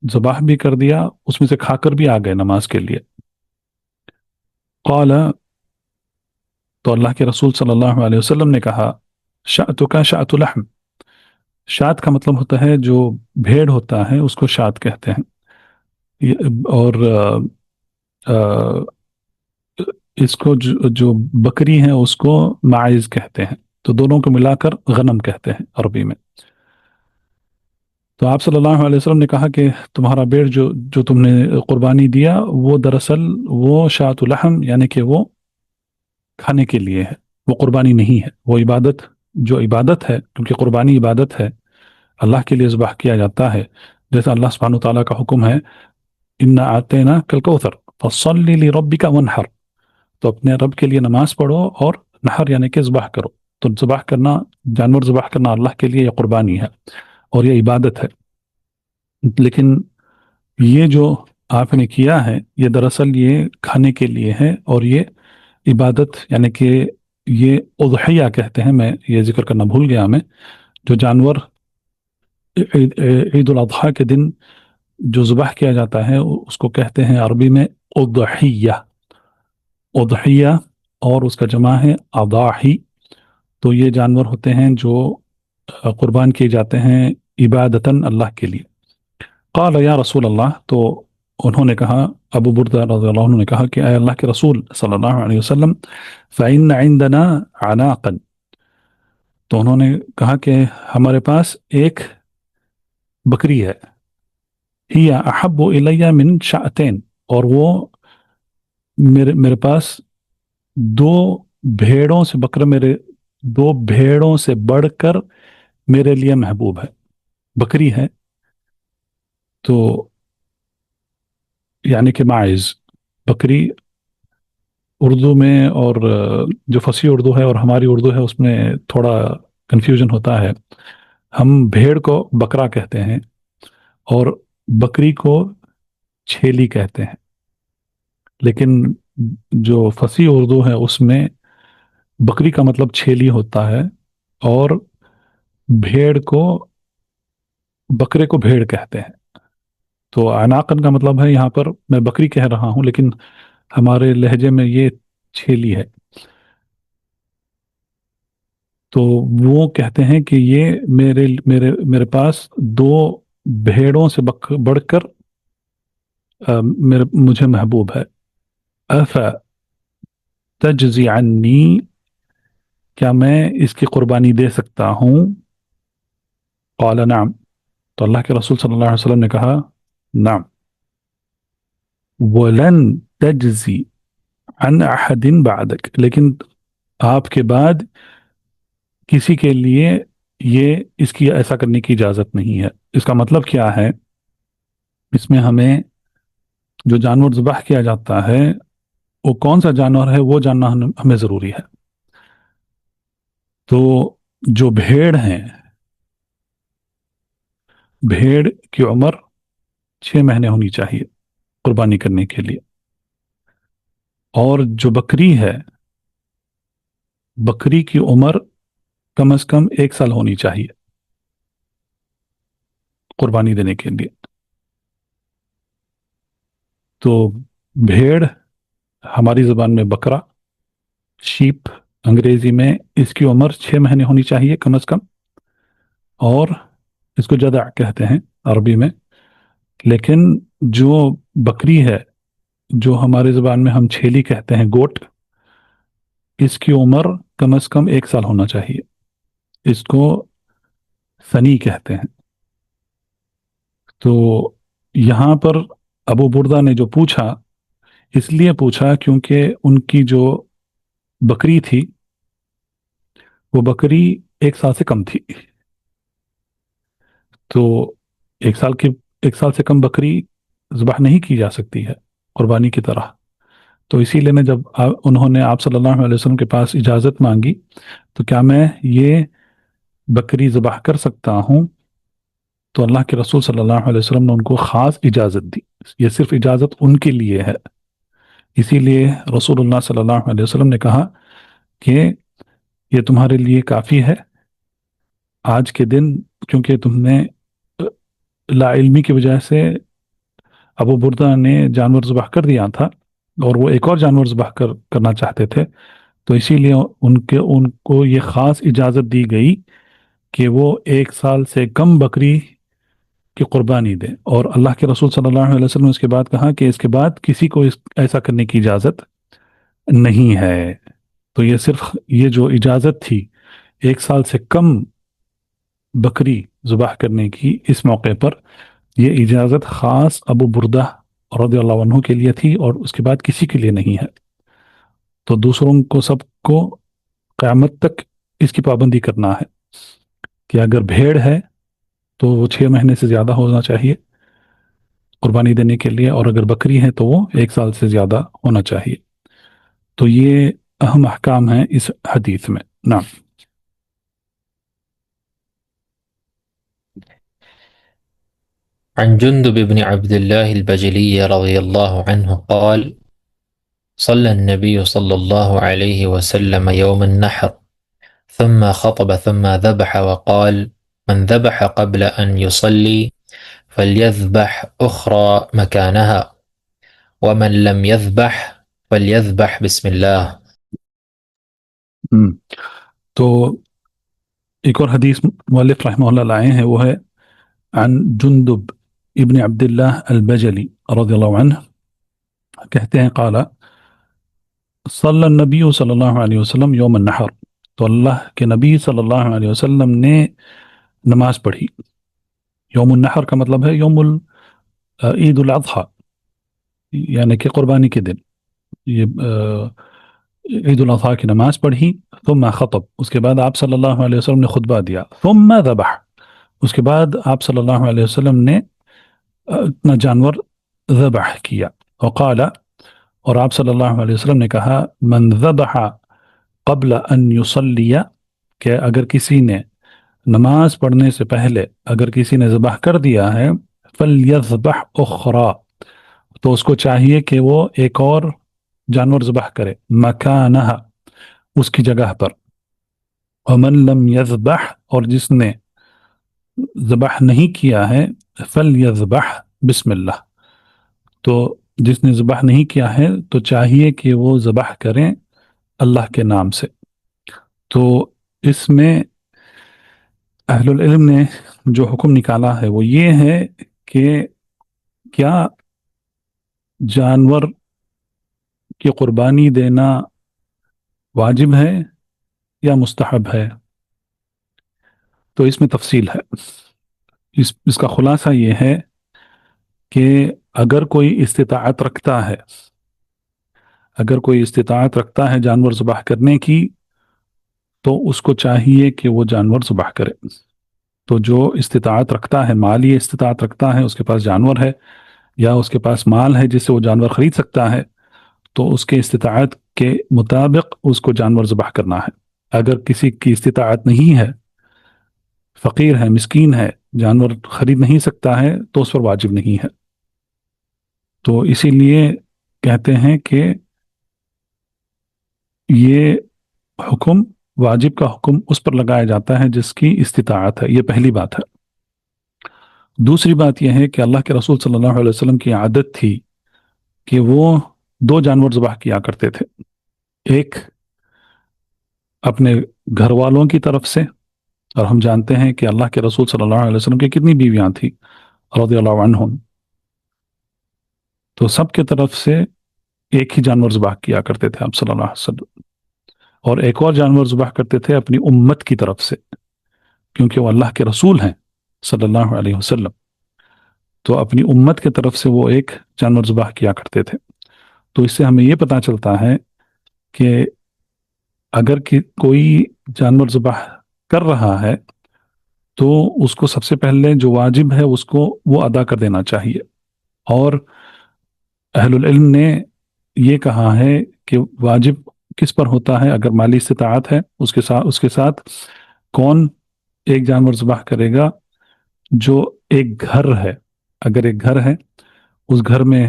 ذبح بھی کر دیا، اس میں سے کھا کر بھی آ گئے نماز کے لیے۔ قال، تو اللہ کے رسول صلی اللہ علیہ وسلم نے کہا، شأتک شأت لحم، شات کا مطلب ہوتا ہے جو بھیڑ ہوتا ہے اس کو شات کہتے ہیں، اور اس کو جو بکری ہے اس کو ماعز کہتے ہیں، تو دونوں کو ملا کر غنم کہتے ہیں عربی میں۔ تو آپ صلی اللہ علیہ وسلم نے کہا کہ تمہارا بھیڑ جو تم نے قربانی دیا وہ دراصل وہ شات الحم، یعنی کہ وہ کھانے کے لیے ہے، وہ قربانی نہیں ہے، وہ عبادت، جو عبادت ہے، کیونکہ قربانی عبادت ہے، اللہ کے لیے ذبح کیا جاتا ہے، جیسا اللہ سبحانہ تعالیٰ کا حکم ہے، انا آتینا کل کوثر فصلی لربک وانحر، تو اپنے رب کے لیے نماز پڑھو اور نحر یعنی کہ ذبح کرو۔ تو ذبح کرنا، جانور ذبح کرنا اللہ کے لیے یہ قربانی ہے اور یہ عبادت ہے۔ لیکن یہ جو آپ نے کیا ہے یہ دراصل یہ کھانے کے لیے ہے، اور یہ عبادت یعنی کہ یہ اضحیہ کہتے ہیں، میں یہ ذکر کرنا بھول گیا، میں جو جانور عید الاضحیٰ کے دن جو ذبح کیا جاتا ہے اس کو کہتے ہیں عربی میں اضحیہ، اضحیہ، اور اس کا جمع ہے اضاحی۔ تو یہ جانور ہوتے ہیں جو قربان کیے جاتے ہیں عبادتاً اللہ کے لیے۔ قال یا رسول اللہ، تو انہوں نے کہا، ابو بردہ رضی اللہ عنہ نے کہا کہ اے اللہ کے رسول صلی اللہ علیہ وسلم، فإن عندنا عناقا، تو انہوں نے کہا کہ ہمارے پاس ایک بکری ہے، ہی احب الیہ من شأتین، اور وہ میرے پاس دو بھیڑوں سے دو بھیڑوں سے بڑھ کر میرے لیے محبوب ہے، بکری ہے، تو یعنی کہ ماعز، بکری اردو میں، اور جو فصیح اردو ہے اور ہماری اردو ہے اس میں تھوڑا کنفیوژن ہوتا ہے۔ ہم بھیڑ کو بکرا کہتے ہیں اور بکری کو چھیلی کہتے ہیں، لیکن جو فصیح اردو ہے اس میں بکری کا مطلب چھیلی ہوتا ہے، اور بھیڑ کو، بکرے کو بھیڑ کہتے ہیں۔ تو عناقن کا مطلب ہے، یہاں پر میں بکری کہہ رہا ہوں لیکن ہمارے لہجے میں یہ چھیلی ہے۔ تو وہ کہتے ہیں کہ یہ میرے پاس دو بھیڑوں سے بڑھ کر مجھے محبوب ہے۔ اف تجزی عنی، کیا میں اس کی قربانی دے سکتا ہوں؟ قال نعم، تو اللہ کے رسول صلی اللہ علیہ وسلم نے کہا نعم۔ ولن تجزی عن احد بعدک، لیکن آپ کے بعد کسی کے لیے اس کی ایسا کرنے کی اجازت نہیں ہے۔ اس کا مطلب کیا ہے؟ اس میں ہمیں جو جانور ذبح کیا جاتا ہے وہ کون سا جانور ہے وہ جاننا ہمیں ضروری ہے۔ تو جو بھیڑ ہیں، بھیڑ کی عمر 6 مہینے ہونی چاہیے قربانی کرنے کے لیے، اور جو بکری ہے، بکری کی عمر کم از کم 1 سال ہونی چاہیے قربانی دینے کے لیے۔ تو بھیڑ ہماری زبان میں بکرا، شیپ انگریزی میں، اس کی عمر 6 مہینے ہونی چاہیے کم از کم، اور اس کو جدع کہتے ہیں عربی میں۔ لیکن جو بکری ہے، جو ہمارے زبان میں ہم چھیلی کہتے ہیں، گوٹ، اس کی عمر کم از کم 1 سال ہونا چاہیے، اس کو سنی کہتے ہیں۔ تو یہاں پر ابو بردہ نے جو پوچھا، اس لیے پوچھا کیونکہ ان کی جو بکری تھی وہ بکری 1 سال سے کم تھی، تو 1 سال سے کم بکری ذبح نہیں کی جا سکتی ہے قربانی کی طرح۔ تو اسی لیے میں جب انہوں نے آپ صلی اللہ علیہ وسلم کے پاس اجازت مانگی تو کیا میں یہ بکری ذبح کر سکتا ہوں، تو اللہ کے رسول صلی اللہ علیہ وسلم نے ان کو خاص اجازت دی، یہ صرف اجازت ان کے لیے ہے۔ اسی لیے رسول اللہ صلی اللہ علیہ وسلم نے کہا کہ یہ تمہارے لیے کافی ہے آج کے دن، کیونکہ تم نے لا علمی کی وجہ سے ابو بردہ نے جانور ذبح کر دیا تھا اور وہ ایک اور جانور ذبح کرنا چاہتے تھے، تو اسی لیے ان کو یہ خاص اجازت دی گئی کہ وہ 1 سال سے کم بکری کی قربانی دے، اور اللہ کے رسول صلی اللہ علیہ وسلم نے اس کے بعد کہا کہ اس کے بعد کسی کو ایسا کرنے کی اجازت نہیں ہے۔ تو یہ صرف یہ جو اجازت تھی 1 سال سے کم بکری ذبح کرنے کی، اس موقع پر یہ اجازت خاص ابو بردہ رضی اللہ عنہ کے لیے تھی، اور اس کے بعد کسی کے لیے نہیں ہے۔ تو دوسروں کو، سب کو قیامت تک اس کی پابندی کرنا ہے کہ اگر بھیڑ ہے تو وہ 6 مہینے سے زیادہ ہونا چاہیے قربانی دینے کے لیے، اور اگر بکری ہے تو وہ 1 سال سے زیادہ ہونا چاہیے۔ تو یہ اہم احکام ہیں اس حدیث میں۔ نعم۔ عن جندب بن عبد الله البجلي رضي الله عنه قال صلى النبي صلى الله عليه وسلم يوم النحر ثم خطب ثم ذبح وقال من ذبح قبل أن يصلي فليذبح أخرى مكانها ومن لم يذبح فليذبح بسم الله۔ تو ایک اور حدیث مؤلف رحمہ اللہ لائے ہیں، وہ ہے عن جندب ابن عبداللہ البجلی رضی اللہ عنہ، کہتے ہیں قال صلی النبی صلی اللہ علیہ وسلم یوم النحر، تو اللہ کے نبی صلی اللہ علیہ وسلم نے نماز پڑھی۔ یوم النحر کا مطلب ہے یوم عید الاضحیٰ، یعنی کہ قربانی کے دن، یہ عید الاضحیٰ کی نماز پڑھی۔ ثم خطب، اس کے بعد آپ صلی اللہ علیہ وسلم نے خطبہ دیا۔ ثم ذبح، اس کے بعد آپ صلی اللہ علیہ وسلم نے اپنا جانور ذبح کیا۔ وقال، اور آپ صلی اللہ علیہ وسلم نے کہا من ذبح قبل ان یصلی، کہ اگر کسی نے نماز پڑھنے سے پہلے اگر کسی نے ذبح کر دیا ہے، فلیذبح اخرى، تو اس کو چاہیے کہ وہ ایک اور جانور ذبح کرے، مکانہ، اس کی جگہ پر۔ ومن لم یذبح، اور جس نے ذبح نہیں کیا ہے، فلیذبح بسم اللہ، تو جس نے ذبح نہیں کیا ہے تو چاہیے کہ وہ ذبح کریں اللہ کے نام سے۔ تو اس میں اہل العلم نے جو حکم نکالا ہے وہ یہ ہے کہ کیا جانور کی قربانی دینا واجب ہے یا مستحب ہے؟ تو اس میں تفصیل ہے۔ اس کا خلاصہ یہ ہے کہ اگر کوئی استطاعت رکھتا ہے جانور ذبح کرنے کی، تو اس کو چاہیے کہ وہ جانور ذبح کرے۔ تو جو استطاعت رکھتا ہے، مالی استطاعت رکھتا ہے، اس کے پاس جانور ہے یا اس کے پاس مال ہے جس سے وہ جانور خرید سکتا ہے، تو اس کے استطاعت کے مطابق اس کو جانور ذبح کرنا ہے۔ اگر کسی کی استطاعت نہیں ہے، فقیر ہے، مسکین ہے، جانور خرید نہیں سکتا ہے، تو اس پر واجب نہیں ہے۔ تو اسی لیے کہتے ہیں کہ یہ حکم، واجب کا حکم اس پر لگایا جاتا ہے جس کی استطاعت ہے۔ یہ پہلی بات ہے۔ دوسری بات یہ ہے کہ اللہ کے رسول صلی اللہ علیہ وسلم کی عادت تھی کہ وہ 2 جانور ذبح کیا کرتے تھے، ایک اپنے گھر والوں کی طرف سے، اور ہم جانتے ہیں کہ اللہ کے رسول صلی اللہ علیہ وسلم کی کتنی بیویاں تھیں رضی اللہ عنہم، تو سب کی طرف سے ایک ہی جانور ذبح کیا کرتے تھے آپ صلی اللہ علیہ وسلم، اور ایک اور جانور ذبح کرتے تھے اپنی امت کی طرف سے، کیونکہ وہ اللہ کے رسول ہیں صلی اللہ علیہ وسلم، تو اپنی امت کی طرف سے وہ ایک جانور ذبح کیا کرتے تھے۔ تو اس سے ہمیں یہ پتہ چلتا ہے کہ اگر کوئی جانور ذبح کر رہا ہے تو اس کو سب سے پہلے جو واجب ہے اس کو وہ ادا کر دینا چاہیے۔ اور اہل العلم نے یہ کہا ہے کہ واجب کس پر ہوتا ہے؟ اگر مالی استطاعت ہے، اس کے ساتھ کون ایک جانور ذبح کرے گا؟ جو ایک گھر ہے، اگر ایک گھر ہے، اس گھر میں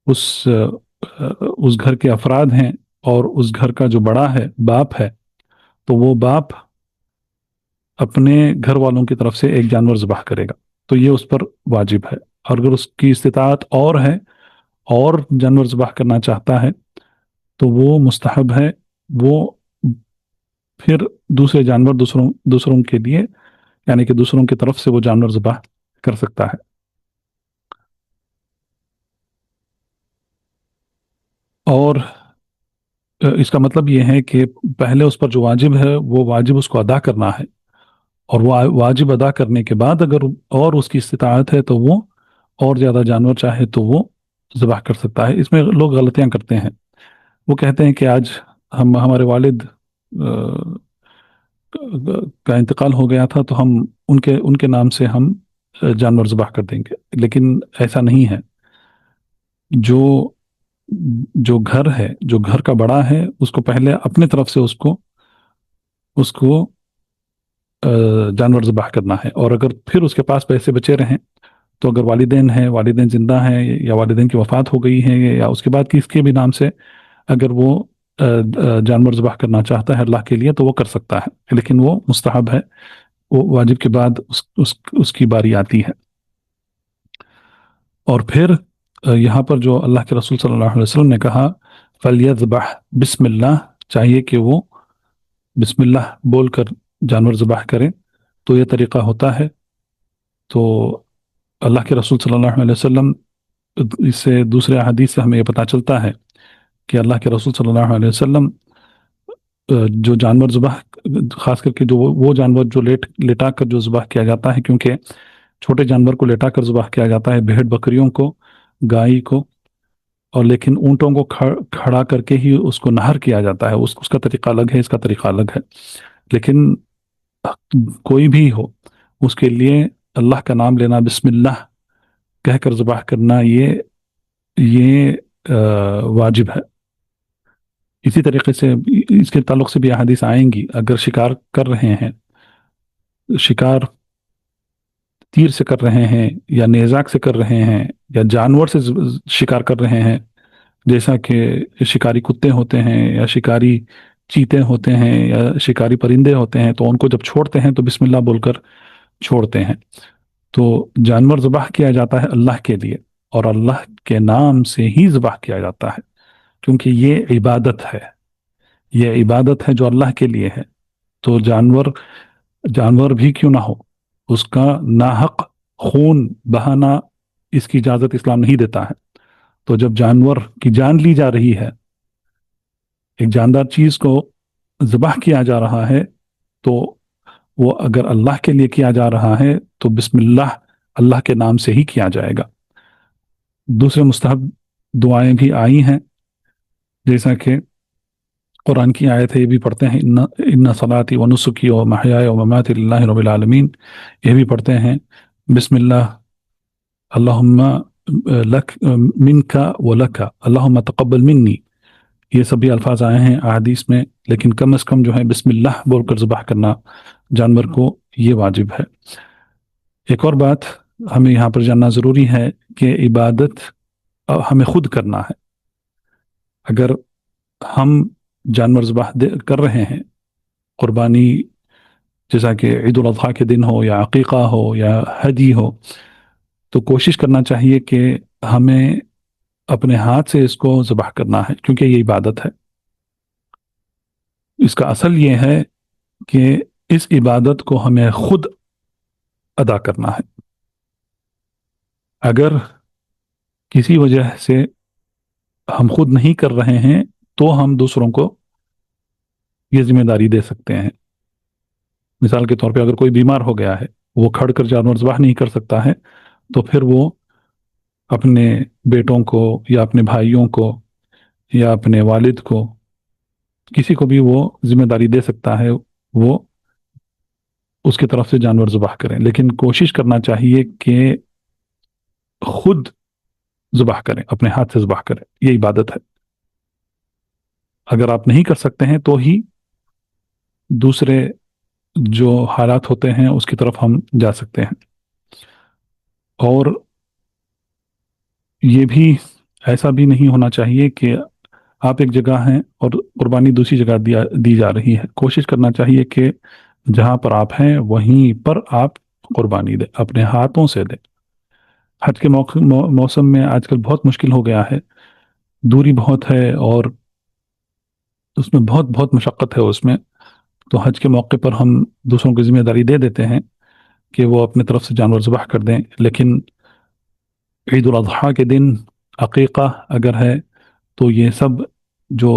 اس گھر کے افراد ہیں، اور اس گھر کا جو بڑا ہے، باپ ہے، تو وہ باپ اپنے گھر والوں کی طرف سے ایک جانور ذبح کرے گا، تو یہ اس پر واجب ہے۔ اور اگر اس کی استطاعت اور ہے، اور جانور ذبح کرنا چاہتا ہے، تو وہ مستحب ہے، وہ پھر دوسرے جانور دوسروں کے لیے یعنی کہ دوسروں کی طرف سے وہ جانور ذبح کر سکتا ہے. اور اس کا مطلب یہ ہے کہ پہلے اس پر جو واجب ہے وہ واجب اس کو ادا کرنا ہے، اور وہ واجب ادا کرنے کے بعد اگر اور اس کی استطاعت ہے تو وہ اور زیادہ جانور چاہے تو وہ ذبح کر سکتا ہے. اس میں لوگ غلطیاں کرتے ہیں. وہ کہتے ہیں کہ آج ہمارے والد کا انتقال ہو گیا تھا تو ہم ان کے نام سے ہم جانور ذبح کر دیں گے، لیکن ایسا نہیں ہے. جو گھر ہے، جو گھر کا بڑا ہے، اس کو پہلے اپنے طرف سے اس کو جانور ذبح کرنا ہے، اور اگر پھر اس کے پاس پیسے بچے رہیں تو اگر والدین زندہ ہیں یا والدین کی وفات ہو گئی ہے یا اس کے بعد کس کے بھی نام سے اگر وہ جانور ذبح کرنا چاہتا ہے اللہ کے لیے تو وہ کر سکتا ہے، لیکن وہ مستحب ہے، وہ واجب کے بعد اس کی باری آتی ہے. اور پھر یہاں پر جو اللہ کے رسول صلی اللہ علیہ وسلم نے کہا فَلْيَذْبَحْ بسم اللہ، چاہیے کہ وہ بسم اللہ بول کر جانور ذبح کریں، تو یہ طریقہ ہوتا ہے. تو اللہ کے رسول صلی اللہ علیہ وسلم، اس سے دوسرے احادیث سے ہمیں یہ پتہ چلتا ہے کہ اللہ کے رسول صلی اللہ علیہ وسلم جو جانور ذبح، خاص کر کے جو وہ جانور جو لٹا کر جو ذبح کیا جاتا ہے، کیونکہ چھوٹے جانور کو لٹا کر ذبح کیا جاتا ہے، بھیڑ بکریوں کو، گائے کو، اور لیکن اونٹوں کو کھڑا کر کے ہی اس کو نہر کیا جاتا ہے. اس کا طریقہ الگ ہے، اس کا طریقہ الگ ہے. لیکن کوئی بھی ہو، اس کے لیے اللہ کا نام لینا، بسم اللہ کہہ کر ذبح کرنا، یہ واجب ہے. اسی طریقے سے اس کے تعلق سے بھی احادیث آئیں گی. اگر شکار کر رہے ہیں، شکار تیر سے کر رہے ہیں یا نیزاک سے کر رہے ہیں یا جانور سے شکار کر رہے ہیں، جیسا کہ شکاری کتے ہوتے ہیں یا شکاری چیتے ہوتے ہیں یا شکاری پرندے ہوتے ہیں، تو ان کو جب چھوڑتے ہیں تو بسم اللہ بول کر چھوڑتے ہیں. تو جانور ذبح کیا جاتا ہے اللہ کے لیے، اور اللہ کے نام سے ہی ذبح کیا جاتا ہے، کیونکہ یہ عبادت ہے جو اللہ کے لیے ہے. تو جانور بھی کیوں نہ ہو، اس کا ناحق خون بہانا اس کی اجازت اسلام نہیں دیتا ہے. تو جب جانور کی جان لی جا رہی ہے، ایک جاندار چیز کو ذبح کیا جا رہا ہے، تو وہ اگر اللہ کے لیے کیا جا رہا ہے تو بسم اللہ کے نام سے ہی کیا جائے گا. دوسرے مستحب دعائیں بھی آئی ہیں، جیسا کہ قرآن کی آیت ہے، یہ بھی پڑھتے ہیں ان صلاتی و نسکی و محیای و مماتی للہ رب العالمین. یہ بھی پڑھتے ہیں بسم اللہ اللہم لک منکا و لکا اللہم تقبل منی. یہ سبھی الفاظ آئے ہیں احادیث میں، لیکن کم از کم جو ہے بسم اللہ بول کر ذبح کرنا جانور کو یہ واجب ہے. ایک اور بات ہمیں یہاں پر جاننا ضروری ہے کہ عبادت ہمیں خود کرنا ہے. اگر ہم جانور ذبح کر رہے ہیں، قربانی جیسا کہ عید الاضحیٰ کے دن ہو یا عقیقہ ہو یا حدی ہو، تو کوشش کرنا چاہیے کہ ہمیں اپنے ہاتھ سے اس کو ذبح کرنا ہے، کیونکہ یہ عبادت ہے. اس کا اصل یہ ہے کہ اس عبادت کو ہمیں خود ادا کرنا ہے. اگر کسی وجہ سے ہم خود نہیں کر رہے ہیں تو ہم دوسروں کو یہ ذمہ داری دے سکتے ہیں. مثال کے طور پہ اگر کوئی بیمار ہو گیا ہے، وہ کھڑ کر جانور ذبح نہیں کر سکتا ہے، تو پھر وہ اپنے بیٹوں کو یا اپنے بھائیوں کو یا اپنے والد کو، کسی کو بھی وہ ذمہ داری دے سکتا ہے، وہ اس کی طرف سے جانور ذبح کریں. لیکن کوشش کرنا چاہیے کہ خود ذبح کریں، اپنے ہاتھ سے ذبح کریں، یہ عبادت ہے. اگر آپ نہیں کر سکتے ہیں تو ہی دوسرے جو حالات ہوتے ہیں اس کی طرف ہم جا سکتے ہیں. اور یہ بھی ایسا بھی نہیں ہونا چاہیے کہ آپ ایک جگہ ہیں اور قربانی دوسری جگہ دی جا رہی ہے. کوشش کرنا چاہیے کہ جہاں پر آپ ہیں وہیں پر آپ قربانی دیں، اپنے ہاتھوں سے دیں. حج کے موسم میں آج کل بہت مشکل ہو گیا ہے، دوری بہت ہے اور اس میں بہت مشقت ہے اس میں. تو حج کے موقع پر ہم دوسروں کو ذمہ داری دے دیتے ہیں کہ وہ اپنے طرف سے جانور ذبح کر دیں، لیکن عید الاضحیٰ کے دن عقیقہ اگر ہے تو یہ سب جو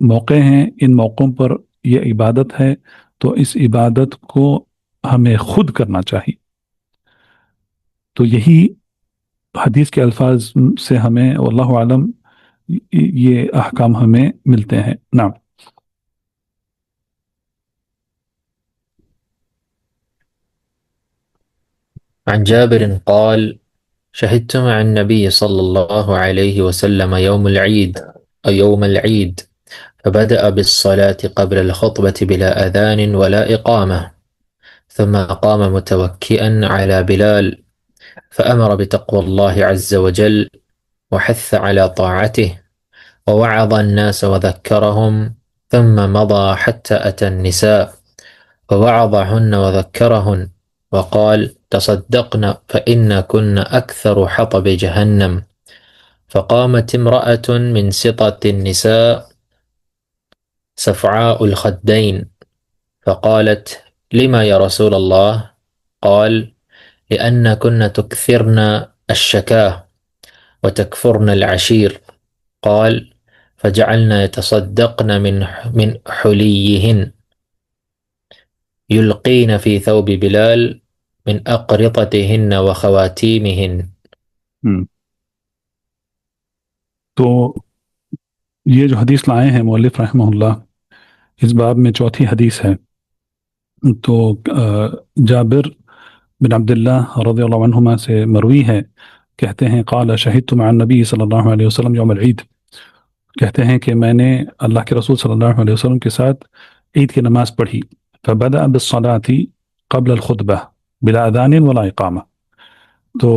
موقع ہیں، ان موقعوں پر یہ عبادت ہے، تو اس عبادت کو ہمیں خود کرنا چاہیے۔ تو یہی حدیث کے الفاظ سے ہمیں واللہ عالم یہ احکام ہمیں ملتے ہیں۔ نعم۔ عن جابر قال شهدت مع النبي صلى الله عليه وسلم يوم العيد فبدأ بالصلاة قبل الخطبة بلا أذان ولا إقامة، ثم قام متوكئا على بلال فأمر بتقوى الله عز وجل وحث على طاعته ووعظ الناس وذكرهم، ثم مضى حتى أتى النساء فوعظهن وذكرهن وقال تصدقن فإن كن أكثر حطب جهنم. فقامت امرأة من سطة النساء سفعاء الخدين فقالت لما يا رسول الله؟ قال لأن كن تكثرن الشكاه وتكفرن العشير. قال فجعلنا يتصدقن من حليهن يلقين في ثوب بلال من أقرطتهن وخواتيمهن. تو یہ جو حدیث لائے ہیں مؤلف رحمہ اللہ، اس باب میں چوتھی حدیث ہے۔ تو جابر بن عبداللہ رضی اللہ عنہما سے مروی ہے، کہتے ہیں قال شہدت مع النبی صلی اللہ علیہ وسلم یوم العید، کہتے ہیں کہ میں نے اللہ کے رسول صلی اللہ علیہ وسلم کے ساتھ عید کی نماز پڑھی۔ فبدأ بالصلاة قبل الخطبہ بلا اذان ولا اقامہ، تو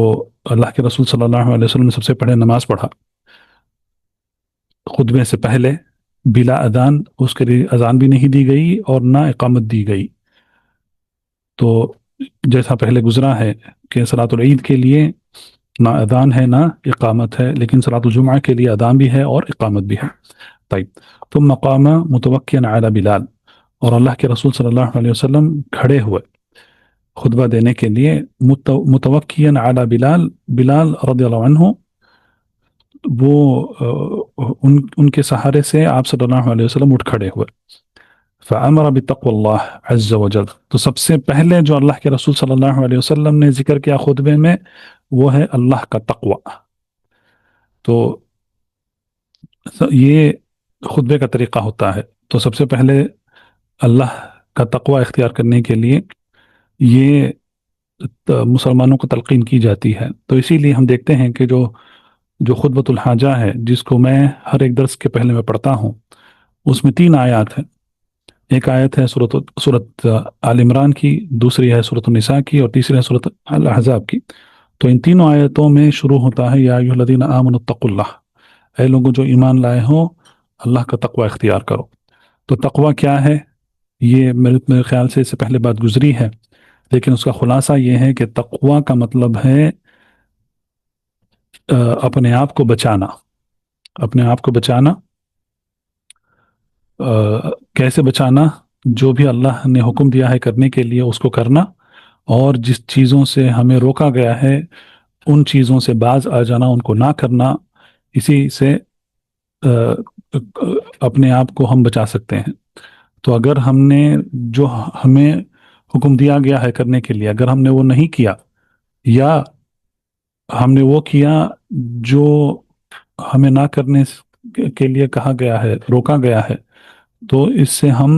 اللہ کے رسول صلی اللہ علیہ وسلم نے سب سے پہلے نماز پڑھا خطبے سے پہلے، بلا اذان، اس کے لیے اذان بھی نہیں دی گئی اور نہ اقامت دی گئی۔ تو جیسا پہلے گزرا ہے کہ صلاۃ العید کے لیے نہ اذان ہے نہ اقامت ہے، لیکن صلاۃ الجمعہ کے لیے اذان بھی ہے اور اقامت بھی ہے۔ طيب ثم قام متوکئا علی بلال، اور اللہ کے رسول صلی اللہ علیہ وسلم کھڑے ہوئے خطبہ دینے کے لیے متوکئا علی بلال، بلال رضی اللہ عنہ وہ ان کے سہارے سے آپ صلی اللہ علیہ وسلم اٹھ کھڑے ہوئے۔ فَأَمَرَ بِتَقْوَى اللَّهِ عَزَّ وَجَلَّ، تو سب سے پہلے جو اللہ کے رسول صلی اللہ علیہ وسلم نے ذکر کیا خطبے میں وہ ہے اللہ کا تقوی۔ تو یہ خطبے کا طریقہ ہوتا ہے، تو سب سے پہلے اللہ کا تقوی اختیار کرنے کے لیے یہ مسلمانوں کو تلقین کی جاتی ہے۔ تو اسی لیے ہم دیکھتے ہیں کہ جو خطبۃ الحاجہ ہے، جس کو میں ہر ایک درس کے پہلے میں پڑھتا ہوں، اس میں 3 آیات ہیں۔ ایک آیت ہے سورۃ آل عمران کی، دوسری ہے سورۃ النساء کی، اور تیسری ہے سورۃ الاحزاب کی۔ تو ان تینوں آیتوں میں شروع ہوتا ہے یا ایھا الذین آمنوا اتقوا اللہ، اے لوگوں جو ایمان لائے ہو اللہ کا تقوی اختیار کرو۔ تو تقوی کیا ہے؟ یہ میرے خیال سے اس سے پہلے بات گزری ہے، لیکن اس کا خلاصہ یہ ہے کہ تقوی کا مطلب ہے اپنے آپ کو بچانا۔ اپنے آپ کو بچانا کیسے بچانا؟ جو بھی اللہ نے حکم دیا ہے کرنے کے لیے اس کو کرنا، اور جس چیزوں سے ہمیں روکا گیا ہے ان چیزوں سے باز آ جانا، ان کو نہ کرنا۔ اسی سے اپنے آپ کو ہم بچا سکتے ہیں۔ تو اگر ہم نے جو ہمیں حکم دیا گیا ہے کرنے کے لیے، اگر ہم نے وہ نہیں کیا، یا ہم نے وہ کیا جو ہمیں نہ کرنے کے لیے کہا گیا ہے، روکا گیا ہے، تو اس سے ہم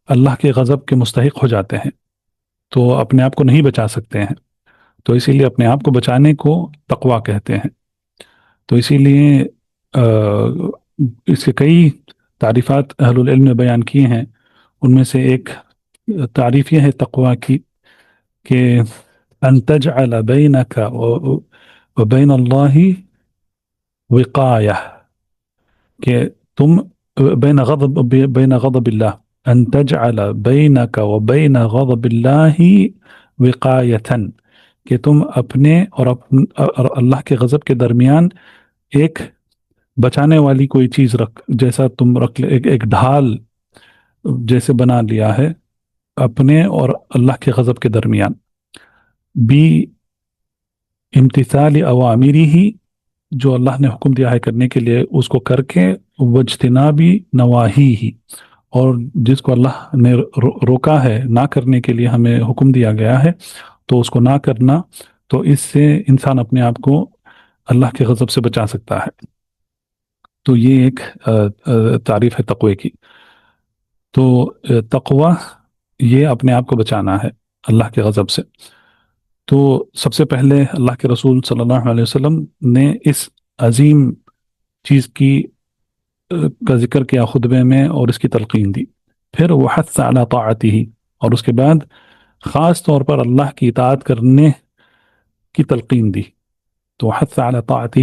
اللہ کے غضب کے مستحق ہو جاتے ہیں، تو اپنے آپ کو نہیں بچا سکتے ہیں۔ تو اسی لیے اپنے آپ کو بچانے کو تقوی کہتے ہیں۔ تو اسی لیے اس کے کئی تعریفات اہل العلم نے بیان کیے ہیں، ان میں سے ایک تعریف یہ ہے تقوی کی کہ ان تجعل بینک وبین اللہ وقایہ، کہ تم بین غضب اللہ، ان تجعل بینک وبین غضب اللہ وقایتاً، کہ تم اپنے اور اللہ کے غضب کے درمیان ایک بچانے والی کوئی چیز رکھ، جیسا تم رکھ ایک ڈھال جیسے بنا لیا ہے اپنے اور اللہ کے غضب کے درمیان، بی امتثال اوامری ہی، جو اللہ نے حکم دیا ہے کرنے کے لیے اس کو کر کے، واجتنابی نواہی ہی، اور جس کو اللہ نے روکا ہے نہ کرنے کے لیے ہمیں حکم دیا گیا ہے تو اس کو نہ کرنا، تو اس سے انسان اپنے آپ کو اللہ کے غضب سے بچا سکتا ہے۔ تو یہ ایک تعریف ہے تقوی کی۔ تو تقوی یہ اپنے آپ کو بچانا ہے اللہ کے غضب سے۔ تو سب سے پہلے اللہ کے رسول صلی اللہ علیہ وسلم نے اس عظیم چیز کی کا ذکر کیا خطبے میں اور اس کی تلقین دی، پھر وہ حث علی طاعتہ، اور اس کے بعد خاص طور پر اللہ کی اطاعت کرنے کی تلقین دی۔ تو حث علی طاعتہ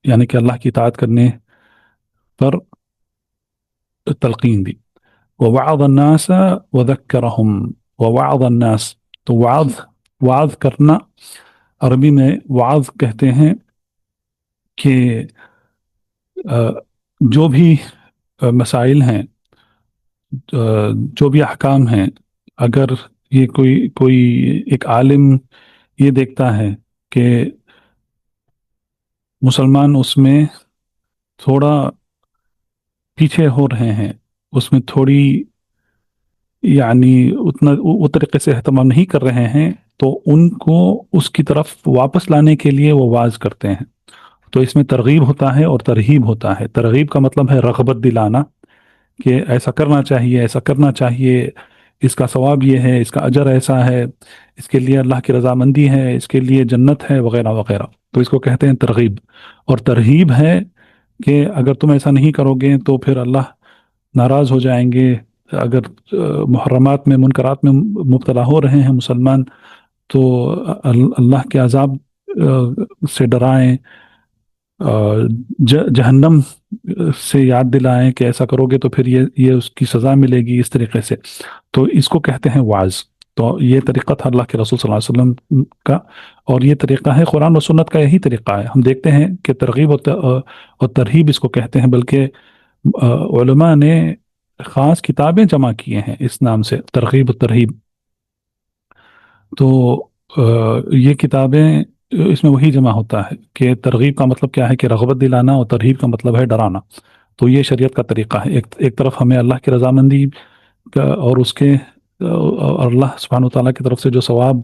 یعنی کہ اللہ کی اطاعت کرنے پر تلقین دی۔ ووعظ الناس وذکرہم، ووعظ الناس، تو وعظ کرنا، عربی میں وعظ کہتے ہیں کہ جو بھی مسائل ہیں، جو بھی احکام ہیں، اگر یہ کوئی ایک عالم یہ دیکھتا ہے کہ مسلمان اس میں تھوڑا پیچھے ہو رہے ہیں، اس میں تھوڑی یعنی اتنا وہ طریقے سے اہتمام نہیں کر رہے ہیں، تو ان کو اس کی طرف واپس لانے کے لیے وہ واعظ کرتے ہیں۔ تو اس میں ترغیب ہوتا ہے اور ترہیب ہوتا ہے۔ ترغیب کا مطلب ہے رغبت دلانا کہ ایسا کرنا چاہیے، ایسا کرنا چاہیے، اس کا ثواب یہ ہے، اس کا اجر ایسا ہے، اس کے لیے اللہ کی رضامندی ہے، اس کے لیے جنت ہے، وغیرہ وغیرہ۔ تو اس کو کہتے ہیں ترغیب۔ اور ترہیب ہے کہ اگر تم ایسا نہیں کرو گے تو پھر اللہ ناراض ہو جائیں گے، اگر محرمات میں، منکرات میں مبتلا ہو رہے ہیں مسلمان تو اللہ کے عذاب سے ڈرائیں، جہنم سے یاد دلائیں کہ ایسا کرو گے تو پھر یہ اس کی سزا ملے گی، اس طریقے سے۔ تو اس کو کہتے ہیں وعظ۔ تو یہ طریقہ تھا اللہ کے رسول صلی اللہ علیہ وسلم کا، اور یہ طریقہ ہے قرآن و سنت کا، یہی طریقہ ہے۔ ہم دیکھتے ہیں کہ ترغیب اور ترہیب اس کو کہتے ہیں، بلکہ علماء نے خاص کتابیں جمع کیے ہیں اس نام سے، ترغیب و ترہیب۔ تو یہ کتابیں، اس میں وہی جمع ہوتا ہے کہ ترغیب کا مطلب کیا ہے کہ رغبت دلانا، اور ترہیب کا مطلب ہے ڈرانا۔ تو یہ شریعت کا طریقہ ہے۔ ایک طرف ہمیں اللہ کی رضامندی کا اور اس کے اور اللہ سبحانہ وتعالیٰ کی طرف سے جو ثواب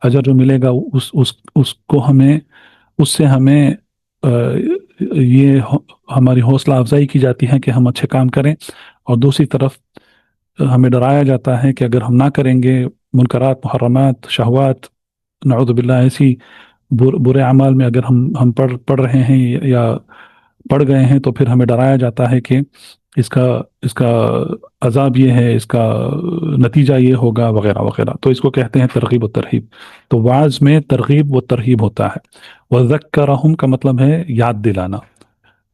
اجر جو ملے گا اس کو اس سے ہمیں یہ ہماری حوصلہ افزائی کی جاتی ہے کہ ہم اچھے کام کریں، اور دوسری طرف ہمیں ڈرایا جاتا ہے کہ اگر ہم نہ کریں گے منکرات، محرمات، شہوات، نعوذ باللہ ایسی برے اعمال میں اگر ہم پڑھ رہے ہیں یا پڑھ گئے ہیں، تو پھر ہمیں ڈرایا جاتا ہے کہ اس کا عذاب یہ ہے، اس کا نتیجہ یہ ہوگا، وغیرہ وغیرہ۔ تو اس کو کہتے ہیں ترغیب و ترہیب۔ تو وعظ میں ترغیب و ترہیب ہوتا ہے۔ وذکرہم کا مطلب ہے یاد دلانا،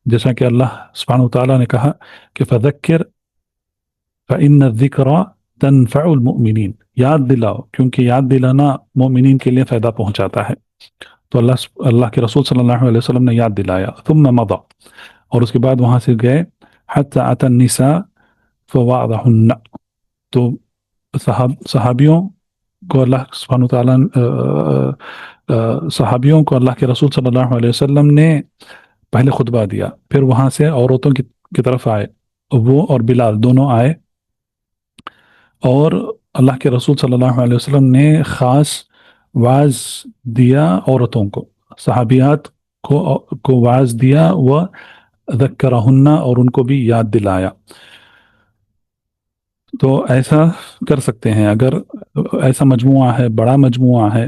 جیسا کہ اللہ سبحانہ وتعالیٰ نے کہا کہ فذکر فإن الذکرى تنفع المؤمنین، یاد دلاؤ کیونکہ یاد دلانا مومنین کے لیے فائدہ پہنچاتا ہے۔ تو اللہ کے رسول صلی اللہ علیہ وسلم نے یاد دلایا۔ ثم مضى، اور اس کے بعد وہاں سے گئے، حتی أتى النساء فوعظهن، تو صحابیوں کو اللہ سبحانہ وتعالیٰ صحابیوں کو اللہ کے رسول صلی اللہ علیہ وسلم نے پہلے خطبہ دیا، پھر وہاں سے عورتوں کی طرف آئے، وہ اور بلال دونوں آئے، اور اللہ کے رسول صلی اللہ علیہ وسلم نے خاص وعظ دیا عورتوں کو، صحابیات کو وعظ دیا، وہ ذکرہن، اور ان کو بھی یاد دلایا۔ تو ایسا کر سکتے ہیں اگر ایسا مجموعہ ہے، بڑا مجموعہ ہے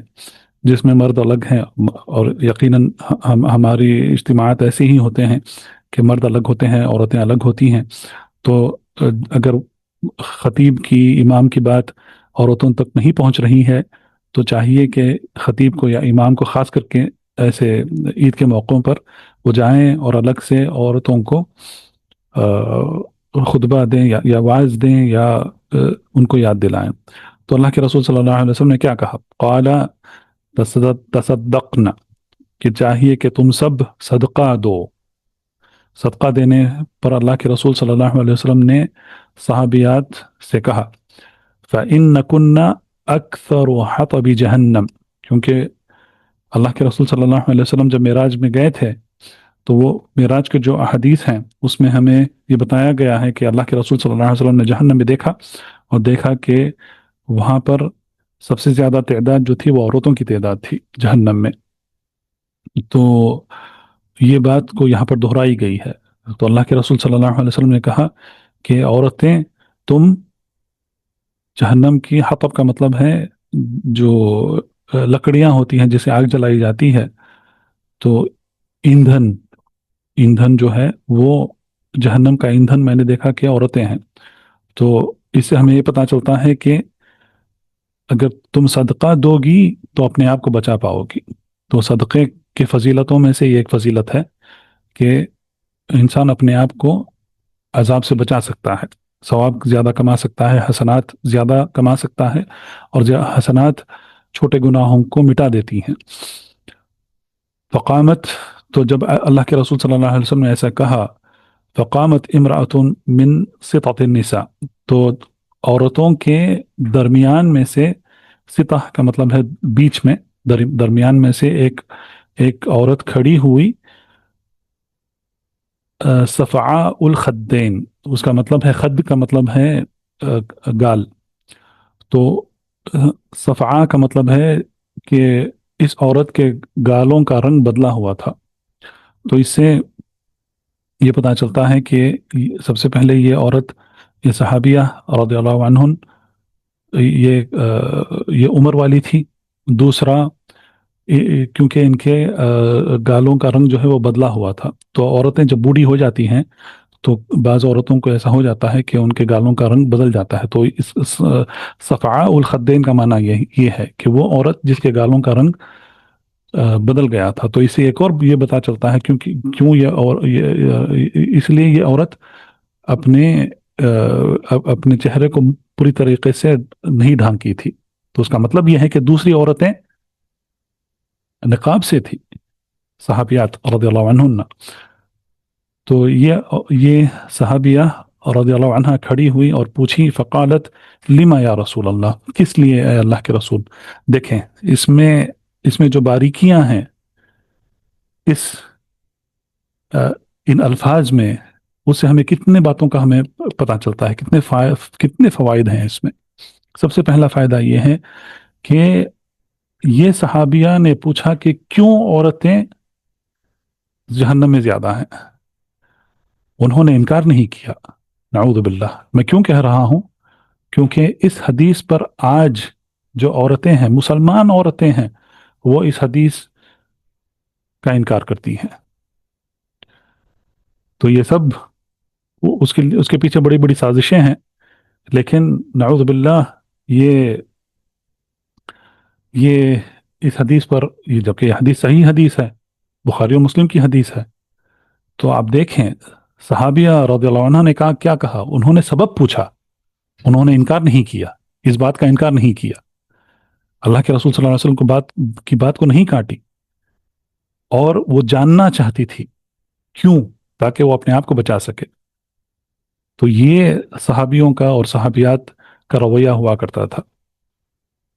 جس میں مرد الگ ہیں، اور یقیناً ہماری اجتماعات ایسے ہی ہوتے ہیں کہ مرد الگ ہوتے ہیں، عورتیں الگ ہوتی ہیں۔ تو اگر خطیب کی، امام کی بات عورتوں تک نہیں پہنچ رہی ہے تو چاہیے کہ خطیب کو یا امام کو خاص کر کے ایسے عید کے موقعوں پر وہ جائیں اور الگ سے عورتوں کو خطبہ دیں یا وعظ دیں یا ان کو یاد دلائیں۔ تو اللہ کے رسول صلی اللہ علیہ وسلم نے کیا کہا؟ قال تصدقنا، کہ چاہیے کہ تم سب صدقہ دو۔ صدقہ دینے پر اللہ کے رسول صلی اللہ علیہ وسلم نے صحابیات سے کہا فَإِنَّكُنَّ أَكْثَرُ حَطَبِ جَهَنَّمْ، کیونکہ اللہ کے رسول صلی اللہ علیہ وسلم جب معراج میں گئے تھے تو وہ معراج کے جو احادیث ہیں اس میں ہمیں یہ بتایا گیا ہے کہ اللہ کے رسول صلی اللہ علیہ وسلم نے جہنم میں دیکھا اور دیکھا کہ وہاں پر سب سے زیادہ تعداد جو تھی وہ عورتوں کی تعداد تھی جہنم میں. تو یہ بات کو یہاں پر دہرائی گئی ہے. تو اللہ کے رسول صلی اللہ علیہ وسلم نے کہا کہ عورتیں تم جہنم کی، حطب کا مطلب ہے جو لکڑیاں ہوتی ہیں جسے آگ جلائی جاتی ہے، تو ایندھن جو ہے وہ جہنم کا ایندھن میں نے دیکھا کہ عورتیں ہیں. تو اس سے ہمیں یہ پتہ چلتا ہے کہ اگر تم صدقہ دو گی تو اپنے آپ کو بچا پاؤ گی. تو صدقے کی فضیلتوں میں سے یہ ایک فضیلت ہے کہ انسان اپنے آپ کو عذاب سے بچا سکتا ہے، ثواب زیادہ کما سکتا ہے، حسنات زیادہ کما سکتا ہے، اور حسنات چھوٹے گناہوں کو مٹا دیتی ہیں. فقامت، تو جب اللہ کے رسول صلی اللہ علیہ وسلم نے ایسا کہا، فقامت امرأۃ من سطۃ النساء، تو عورتوں کے درمیان میں سے، سطح کا مطلب ہے بیچ میں، درمیان میں سے ایک عورت کھڑی ہوئی، صفعاء الخدین، اس کا مطلب ہے، خد کا مطلب ہے گال، تو صفعاء کا مطلب ہے کہ اس عورت کے گالوں کا رنگ بدلا ہوا تھا. تو اس سے یہ پتہ چلتا ہے کہ سب سے پہلے یہ عورت، یہ صحابیہ رضی اللہ عنہن، یہ عمر والی تھی. دوسرا کیونکہ ان کے گالوں کا رنگ جو ہے وہ بدلا ہوا تھا. تو عورتیں جب بوڑھی ہو جاتی ہیں تو بعض عورتوں کو ایسا ہو جاتا ہے کہ ان کے گالوں کا رنگ بدل جاتا ہے. تو اس صفعاء الخدین کا معنی یہ ہے کہ وہ عورت جس کے گالوں کا رنگ بدل گیا تھا. تو اس سے ایک اور یہ پتہ چلتا ہے کیوں اس لیے یہ عورت اپنے چہرے کو پوری طریقے سے نہیں ڈھانکی تھی. تو اس کا مطلب یہ ہے کہ دوسری عورتیں نقاب سے تھی، صحابیات رضی اللہ عنہن. تو یہ صحابیہ رضی اللہ عنہ کھڑی ہوئی اور پوچھی، فقالت لما یا رسول اللہ، کس لیے اے اللہ کے رسول. دیکھیں اس میں جو باریکیاں ہیں ان الفاظ میں، اس سے ہمیں کتنے باتوں کا ہمیں پتہ چلتا ہے، کتنے فوائد ہیں اس میں. سب سے پہلا فائدہ یہ ہے کہ یہ صحابیہ نے پوچھا کہ کیوں عورتیں جہنم میں زیادہ ہیں. انہوں نے انکار نہیں کیا. نعوذ باللہ. میں کیوں کہہ رہا ہوں؟ کیونکہ اس حدیث پر آج جو عورتیں ہیں، مسلمان عورتیں ہیں، وہ اس حدیث کا انکار کرتی ہیں. تو یہ سب اس کے پیچھے بڑی بڑی سازشیں ہیں. لیکن نعوذ باللہ یہ اس حدیث پر، جبکہ یہ حدیث صحیح حدیث ہے، بخاری و مسلم کی حدیث ہے. تو آپ دیکھیں صحابیہ رضی اللہ عنہ نے کیا کہا. انہوں نے سبب پوچھا، انہوں نے انکار نہیں کیا، اس بات کا انکار نہیں کیا. اللہ کے رسول صلی اللہ علیہ وسلم کی بات کو نہیں کاٹی، اور وہ جاننا چاہتی تھی کیوں، تاکہ وہ اپنے آپ کو بچا سکے. تو یہ صحابیوں کا اور صحابیات کا رویہ ہوا کرتا تھا.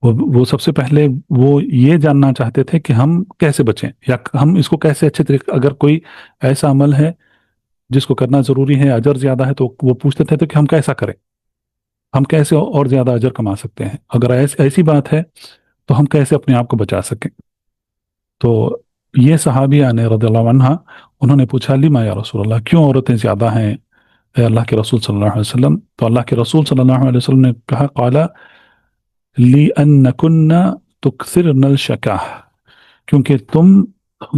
وہ سب سے پہلے وہ یہ جاننا چاہتے تھے کہ ہم کیسے بچیں، یا ہم اس کو کیسے اچھے طریقے، اگر کوئی ایسا عمل ہے جس کو کرنا ضروری ہے، اجر زیادہ ہے، تو وہ پوچھتے تھے کہ ہم کیسا کریں، ہم کیسے اور زیادہ اجر کما سکتے ہیں. اگر ایسی بات ہے تو ہم کیسے اپنے آپ کو بچا سکیں. تو یہ صحابیہ نے رضی اللہ عنہ، انہوں نے پوچھا لما یا رسول اللہ، کیوں عورتیں زیادہ ہیں اے اللہ کے رسول صلی اللہ علیہ وسلم. تو اللہ کے رسول صلی اللہ علیہ وسلم نے کہا، قال لِأَنَّكُنَّ تُكْثِرْنَ الشَّكَاهَ، کیونکہ تم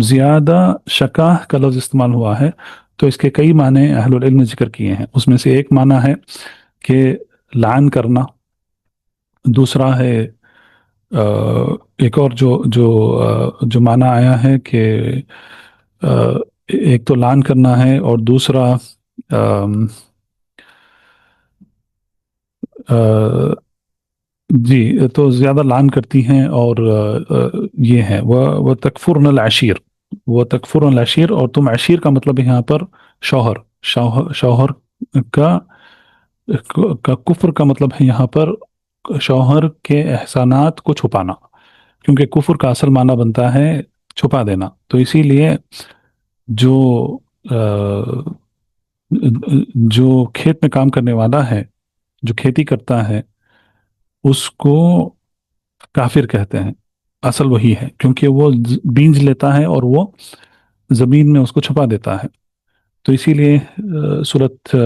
زیادہ، شکاہ کا لفظ استعمال ہوا ہے. تو اس کے کئی معنی اہل العلم نے ذکر کیے ہیں. اس میں سے ایک معنی ہے کہ لعن کرنا، دوسرا ہے ایک اور جو معنی آیا ہے کہ ایک تو لعن کرنا ہے، اور دوسرا جی تو زیادہ لعن کرتی ہیں. اور یہ ہے وہ تکفرن العشیر، اور تم عشیر کا مطلب یہاں پر شوہر کا کفر کا مطلب ہے یہاں پر شوہر کے احسانات کو چھپانا، کیونکہ کفر کا اصل معنی بنتا ہے چھپا دینا. تو اسی لیے جو جو کھیت میں کام کرنے والا ہے، جو کھیتی کرتا ہے، اس کو کافر کہتے ہیں. اصل وہی ہے، کیونکہ وہ بیج لیتا ہے اور وہ زمین میں اس کو چھپا دیتا ہے. تو اسی لیے سورۃ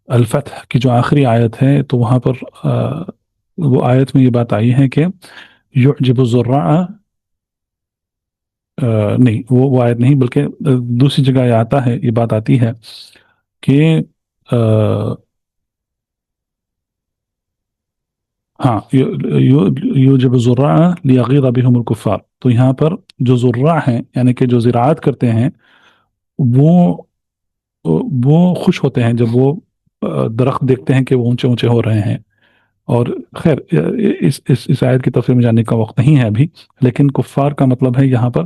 الفتح کی جو آخری آیت ہے تو وہاں پر وہ آیت میں یہ بات آئی ہے کہ یعجب الزراع، نہیں وہ آیت نہیں، بلکہ دوسری جگہ یہ آتا ہے، یہ بات آتی ہے کہ ہاں یوجب الزراع لیغیظ بهم الکفار. تو یہاں پر جو زراع ہیں یعنی کہ جو زراعت کرتے ہیں وہ خوش ہوتے ہیں جب وہ درخت دیکھتے ہیں کہ وہ اونچے اونچے ہو رہے ہیں. اور خیر اس آیت کی تفسیر میں جانے کا وقت نہیں ہے ابھی، لیکن کفار کا مطلب ہے یہاں پر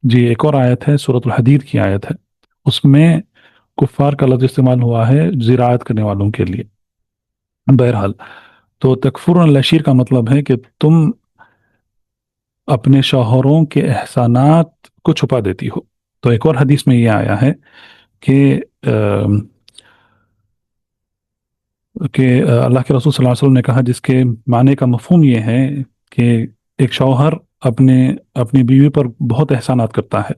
جی ایک اور آیت ہے سورۃ الحدید کی آیت ہے، اس میں کفار کا لفظ استعمال ہوا ہے زراعت کرنے والوں کے لیے. بہرحال تو تکفرون العشیر کا مطلب ہے کہ تم اپنے شوہروں کے احسانات کو چھپا دیتی ہو. تو ایک اور حدیث میں یہ آیا ہے کہ اللہ کے رسول صلی اللہ علیہ وسلم نے کہا، جس کے معنی کا مفہوم یہ ہے کہ ایک شوہر اپنی بیوی پر بہت احسانات کرتا ہے،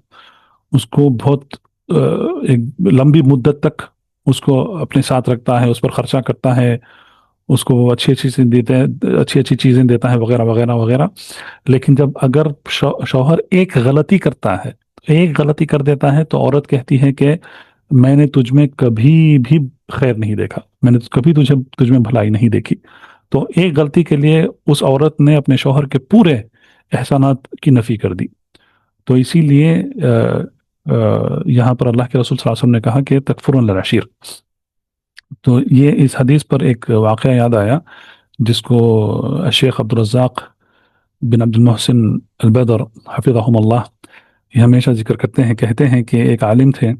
اس کو بہت ایک لمبی مدت تک اس کو اپنے ساتھ رکھتا ہے، اس پر خرچہ کرتا ہے، اس کو اچھی چیزیں دیتا ہے وغیرہ وغیرہ وغیرہ. لیکن جب اگر شوہر ایک غلطی کرتا ہے، ایک غلطی کر دیتا ہے، تو عورت کہتی ہے کہ میں نے تجھ میں کبھی بھی خیر نہیں دیکھا، میں نے کبھی تجھ میں بھلائی نہیں دیکھی. تو ایک غلطی کے لیے اس عورت نے اپنے شوہر کے پورے احسانات کی نفی کر دی. تو اسی لیے یہاں پر اللہ کے رسول صلی اللہ علیہ وسلم نے کہا کہ تکفرون العشیر. تو یہ اس حدیث پر ایک واقعہ یاد آیا جس کو شیخ عبد الرزاق بن عبد المحسن البدر حفظہم اللہ یہ ہمیشہ ذکر کرتے ہیں. کہتے ہیں کہ ایک عالم تھے،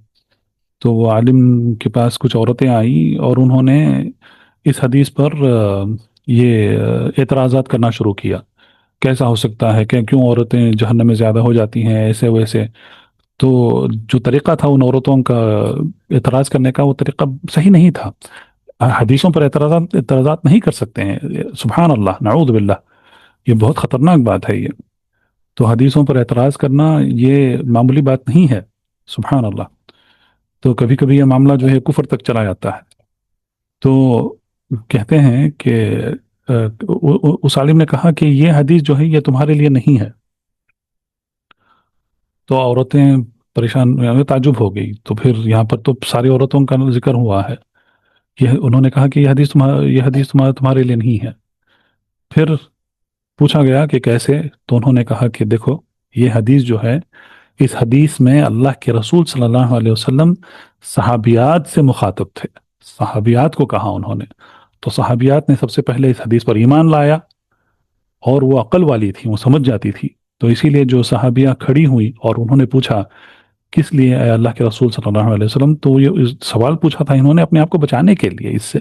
تو وہ عالم کے پاس کچھ عورتیں آئیں اور انہوں نے اس حدیث پر یہ اعتراضات کرنا شروع کیا. کیسا ہو سکتا ہے کہ کیوں عورتیں جہنم میں زیادہ ہو جاتی ہیں، ایسے ویسے. تو جو طریقہ تھا ان عورتوں کا اعتراض کرنے کا، وہ طریقہ صحیح نہیں تھا. حدیثوں پر اعتراضات نہیں کر سکتے ہیں، سبحان اللہ، نعوذ باللہ، یہ بہت خطرناک بات ہے. یہ تو حدیثوں پر اعتراض کرنا یہ معمولی بات نہیں ہے، سبحان اللہ. تو کبھی کبھی یہ معاملہ جو ہے کفر تک چلا جاتا ہے. تو کہتے ہیں کہ اس عالم نے کہا کہ یہ حدیث جو ہے یہ تمہارے لیے نہیں ہے. تو عورتیں پریشان، تعجب ہو گئی. تو پھر یہاں پر تو ساری عورتوں کا ذکر ہوا ہے، انہوں نے کہا کہ یہ حدیث تمہارے لیے نہیں ہے. پھر پوچھا گیا کہ کیسے؟ تو انہوں نے کہا کہ دیکھو، یہ حدیث جو ہے، اس حدیث میں اللہ کے رسول صلی اللہ علیہ وسلم صحابیات سے مخاطب تھے، صحابیات کو کہا انہوں نے. تو صحابیات نے سب سے پہلے اس حدیث پر ایمان لایا، اور وہ عقل والی تھی، وہ سمجھ جاتی تھی. تو اسی لیے جو صحابیہ کھڑی ہوئی اور انہوں نے پوچھا کس لیے اے اللہ کے رسول صلی اللہ علیہ وسلم، تو یہ سوال پوچھا تھا انہوں نے اپنے آپ کو بچانے کے لیے اس سے.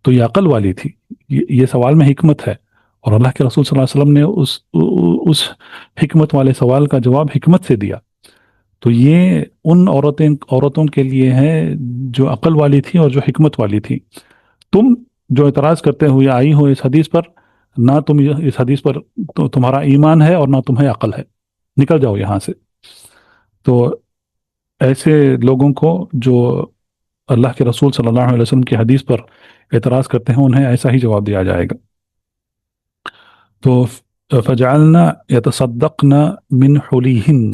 تو یہ عقل والی تھی، یہ سوال میں حکمت ہے، اور اللہ کے رسول صلی اللہ علیہ وسلم نے اس حکمت والے سوال کا جواب حکمت سے دیا. تو یہ ان عورتوں کے لیے ہے جو عقل والی تھی اور جو حکمت والی تھی. تم جو اعتراض کرتے ہوئے آئی ہو اس حدیث پر، نہ تم اس حدیث پر تمہارا ایمان ہے اور نہ تمہیں عقل ہے، نکل جاؤ یہاں سے. تو ایسے لوگوں کو جو اللہ کے رسول صلی اللہ علیہ وسلم کی حدیث پر اعتراض کرتے ہیں، انہیں ایسا ہی جواب دیا جائے گا. تو فجعلنا يتصدقن من حلیہن.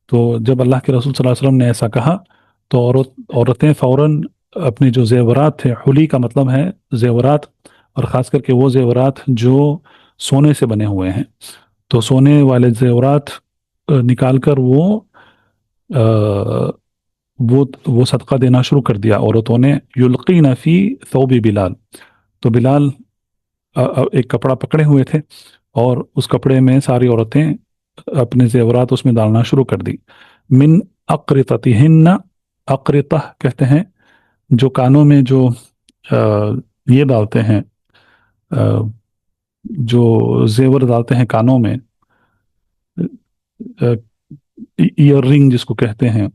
تو جب اللہ کے رسول صلی اللہ علیہ وسلم نے ایسا کہا تو عورتیں فوراً اپنے جو زیورات تھے، حلی کا مطلب ہے زیورات، اور خاص کر کے وہ زیورات جو سونے سے بنے ہوئے ہیں، تو سونے والے زیورات نکال کر وہ صدقہ دینا شروع کر دیا عورتوں نے. یلقین فی ثوب بلال. تو بلال ایک کپڑا پکڑے ہوئے تھے، اور اس کپڑے میں ساری عورتیں اپنے زیورات اس میں ڈالنا شروع کر دی. من اقرطتہن، اقرطہ کہتے ہیں جو کانوں میں جو یہ ڈالتے ہیں، جو زیور ڈالتے ہیں کانوں میں، ایئر رنگ جس کو کہتے ہیں،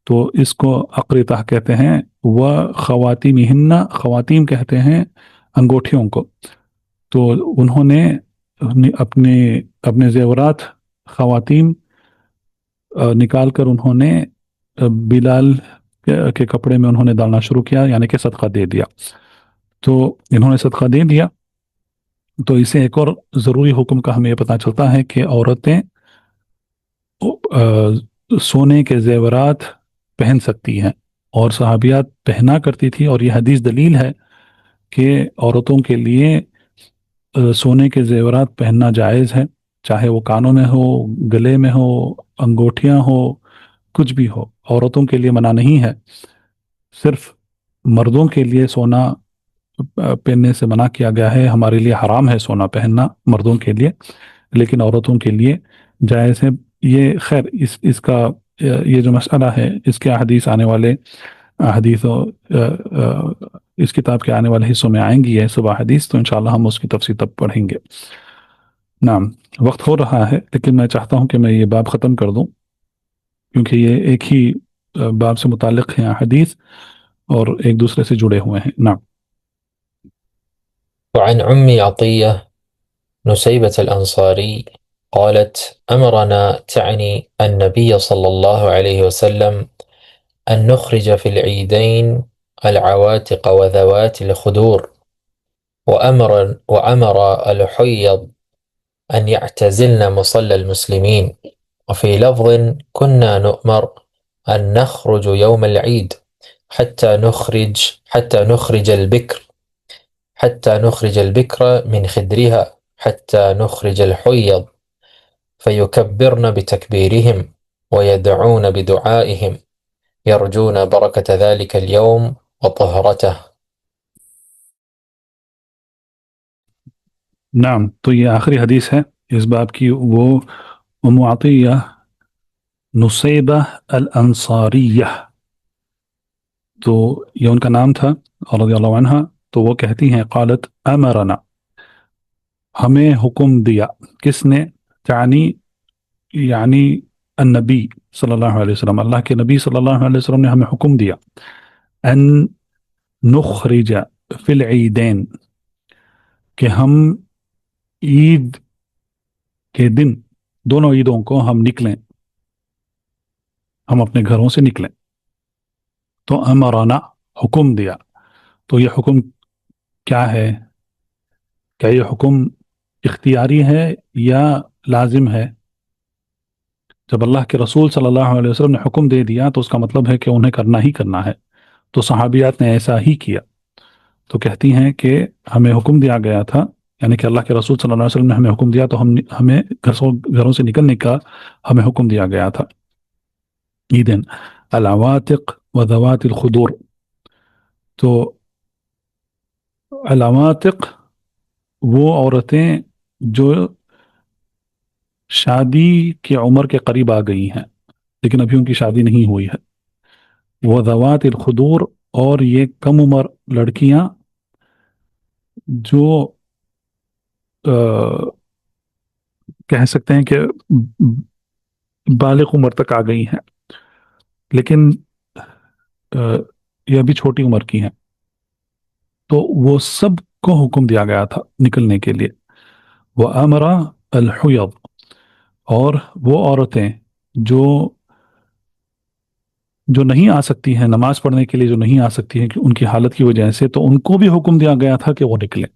تو اس کو اقرطہ کہتے ہیں. وہ خواتیمہن، خواتین کہتے ہیں انگوٹھیوں کو. تو انہوں نے اپنے زیورات خواتین نکال کر انہوں نے بلال کے کپڑے میں انہوں نے ڈالنا شروع کیا، یعنی کہ صدقہ دے دیا. تو انہوں نے صدقہ دے دیا، تو اسے ایک اور ضروری حکم کا ہمیں یہ پتہ چلتا ہے کہ عورتیں سونے کے زیورات پہن سکتی ہیں، اور صحابیات پہنا کرتی تھی. اور یہ حدیث دلیل ہے کہ عورتوں کے لیے سونے کے زیورات پہننا جائز ہے، چاہے وہ کانوں میں ہو، گلے میں ہو، انگوٹھیاں ہو، کچھ بھی ہو، عورتوں کے لیے منع نہیں ہے. صرف مردوں کے لیے سونا پہننے سے منع کیا گیا ہے. ہمارے لیے حرام ہے سونا پہننا مردوں کے لیے، لیکن عورتوں کے لیے جائز ہے. یہ خیر اس کا یہ جو مسئلہ ہے، اس کے احادیث آنے والے احادیث اس کتاب کے آنے والے حصوں میں آئیں گی یہ سب احادیث، تو انشاءاللہ ہم اس کی تفصیل تب پڑھیں گے. نعم، وقت ہو رہا ہے، لیکن میں چاہتا ہوں کہ میں یہ باب ختم کر دوں، کیونکہ یہ ایک ہی باب سے متعلق ہیں احادیث اور ایک دوسرے سے جڑے ہوئے ہیں. نعم. وعن عطية نسيبة الأنصاري قالت: أمرنا تعني النبي صلى الله عليه وسلم أن نخرج في العيدين العواتق وذوات الخدور، وأمر الحيض أن يعتزلن مصلى المسلمين. وفي لفظ: كنا نؤمر أن نخرج يوم العيد حتى نخرج البكر من خدرها حتى نخرج الحيض، فيكبرن بتكبيرهم ويدعون بدعائهم يرجون بركة ذلك اليوم وطهرته. نعم، تو یہ آخری حدیث ہے اس باب کی. وہ ام عطیہ نصیبہ الانصاریہ، تو یہ ان کا نام تھا رضی اللہ عنہ. تو وہ کہتی ہیں قالت امرنا، ہمیں حکم دیا. کس نے؟ یعنی النبی صلی اللہ علیہ وسلم، اللہ کے نبی صلی اللہ علیہ وسلم نے ہمیں حکم دیا. ان نخرج فی العیدین، کہ ہم عید کے دن، دونوں عیدوں کو ہم نکلیں، ہم اپنے گھروں سے نکلیں. تو امرنا، حکم دیا. تو یہ حکم کیا ہے؟ کیا یہ حکم اختیاری ہے یا لازم ہے؟ جب اللہ کے رسول صلی اللہ علیہ وسلم نے حکم دے دیا تو اس کا مطلب ہے کہ انہیں کرنا ہی کرنا ہے. تو صحابیات نے ایسا ہی کیا. تو کہتی ہیں کہ ہمیں حکم دیا گیا تھا، یعنی کہ اللہ کے رسول صلی اللہ علیہ وسلم نے ہمیں حکم دیا، تو ہمیں گھروں سے نکلنے کا ہمیں حکم دیا گیا تھا. عیدین العواتق و ذوات الخدور. تو العواتق وہ عورتیں جو شادی کی عمر کے قریب آ گئی ہیں لیکن ابھی ان کی شادی نہیں ہوئی ہے. وہ ذوات الخدور، اور یہ کم عمر لڑکیاں جو کہہ سکتے ہیں کہ بالغ عمر تک آ گئی ہیں لیکن یہ ابھی چھوٹی عمر کی ہیں. تو وہ سب کو حکم دیا گیا تھا نکلنے کے لیے. وہ امرا الحیض، اور وہ عورتیں جو نہیں آ سکتی ہیں نماز پڑھنے کے لیے، جو نہیں آ سکتی ہیں کہ ان کی حالت کی وجہ سے، تو ان کو بھی حکم دیا گیا تھا کہ وہ نکلیں.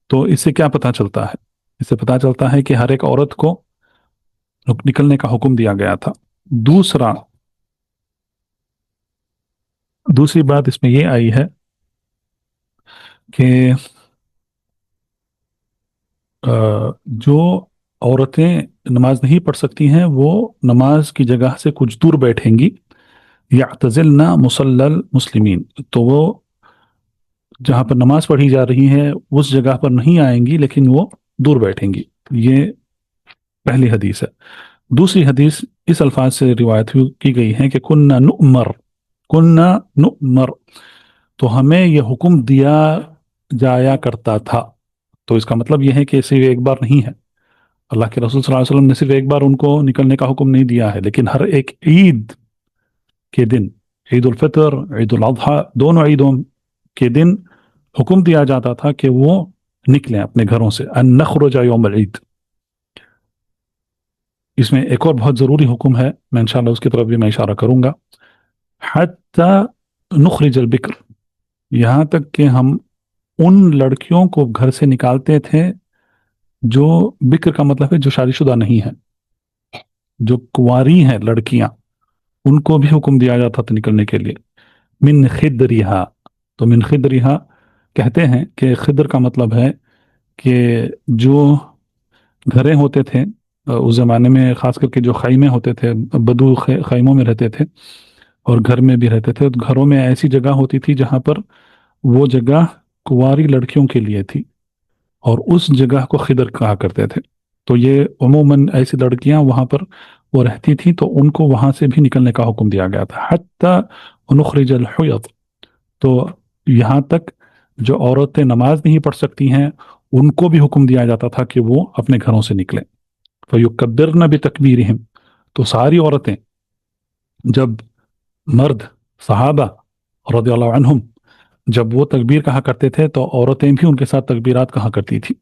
تو اس سے کیا پتہ چلتا ہے؟ اس سے پتہ چلتا ہے کہ ہر ایک عورت کو نکلنے کا حکم دیا گیا تھا. دوسری بات اس میں یہ آئی ہے کہ جو عورتیں نماز نہیں پڑھ سکتی ہیں وہ نماز کی جگہ سے کچھ دور بیٹھیں گی. یعتزلن مصلی المسلمین، تو وہ جہاں پر نماز پڑھی جا رہی ہے اس جگہ پر نہیں آئیں گی لیکن وہ دور بیٹھیں گی. یہ پہلی حدیث ہے. دوسری حدیث اس الفاظ سے روایت کی گئی ہے کہ کننا نؤمر، تو ہمیں یہ حکم دیا جایا کرتا تھا. تو اس کا مطلب یہ ہے کہ صرف ایک بار نہیں ہے. اللہ کے رسول صلی اللہ علیہ وسلم نے صرف ایک بار ان کو نکلنے کا حکم نہیں دیا ہے، لیکن ہر ایک عید کے دن، عید الفطر، عید الاضحیٰ، دونوں عیدوں کے دن حکم دیا جاتا تھا کہ وہ نکلیں اپنے گھروں سے، ان نخرج یوم العید. اس میں ایک اور بہت ضروری حکم ہے، میں انشاءاللہ اس کی طرف بھی میں اشارہ کروں گا. حتی نخرج البکر، یہاں تک کہ ہم ان لڑکیوں کو گھر سے نکالتے تھے جو بکر کا مطلب ہے جو شادی شدہ نہیں ہے، جو کنواری ہیں لڑکیاں، ان کو بھی حکم دیا جاتا تھا نکلنے کے لیے. من خدریہا، تو من خدریہا کہتے ہیں کہ خدر کا مطلب ہے کہ جو گھریں ہوتے تھے اس زمانے میں، خاص کر کے جو خیمے ہوتے تھے، بدو خیموں میں رہتے تھے اور گھر میں بھی رہتے تھے. گھروں میں ایسی جگہ ہوتی تھی جہاں پر وہ جگہ کنواری لڑکیوں کے لیے تھی، اور اس جگہ کو خدر کہا کرتے تھے. تو یہ عموماً ایسی لڑکیاں وہاں پر وہ رہتی تھیں، تو ان کو وہاں سے بھی نکلنے کا حکم دیا گیا تھا. حتی نخرج الحیض، تو یہاں تک جو عورتیں نماز نہیں پڑھ سکتی ہیں ان کو بھی حکم دیا جاتا تھا کہ وہ اپنے گھروں سے نکلیں. فَيُكَبِّرْنَ بِتَكْبِيرِهِمْ، تو ساری عورتیں، جب مرد صحابہ رضی اللہ عنہم جب وہ تکبیر کہا کرتے تھے تو عورتیں بھی ان کے ساتھ تکبیرات کہا کرتی تھی.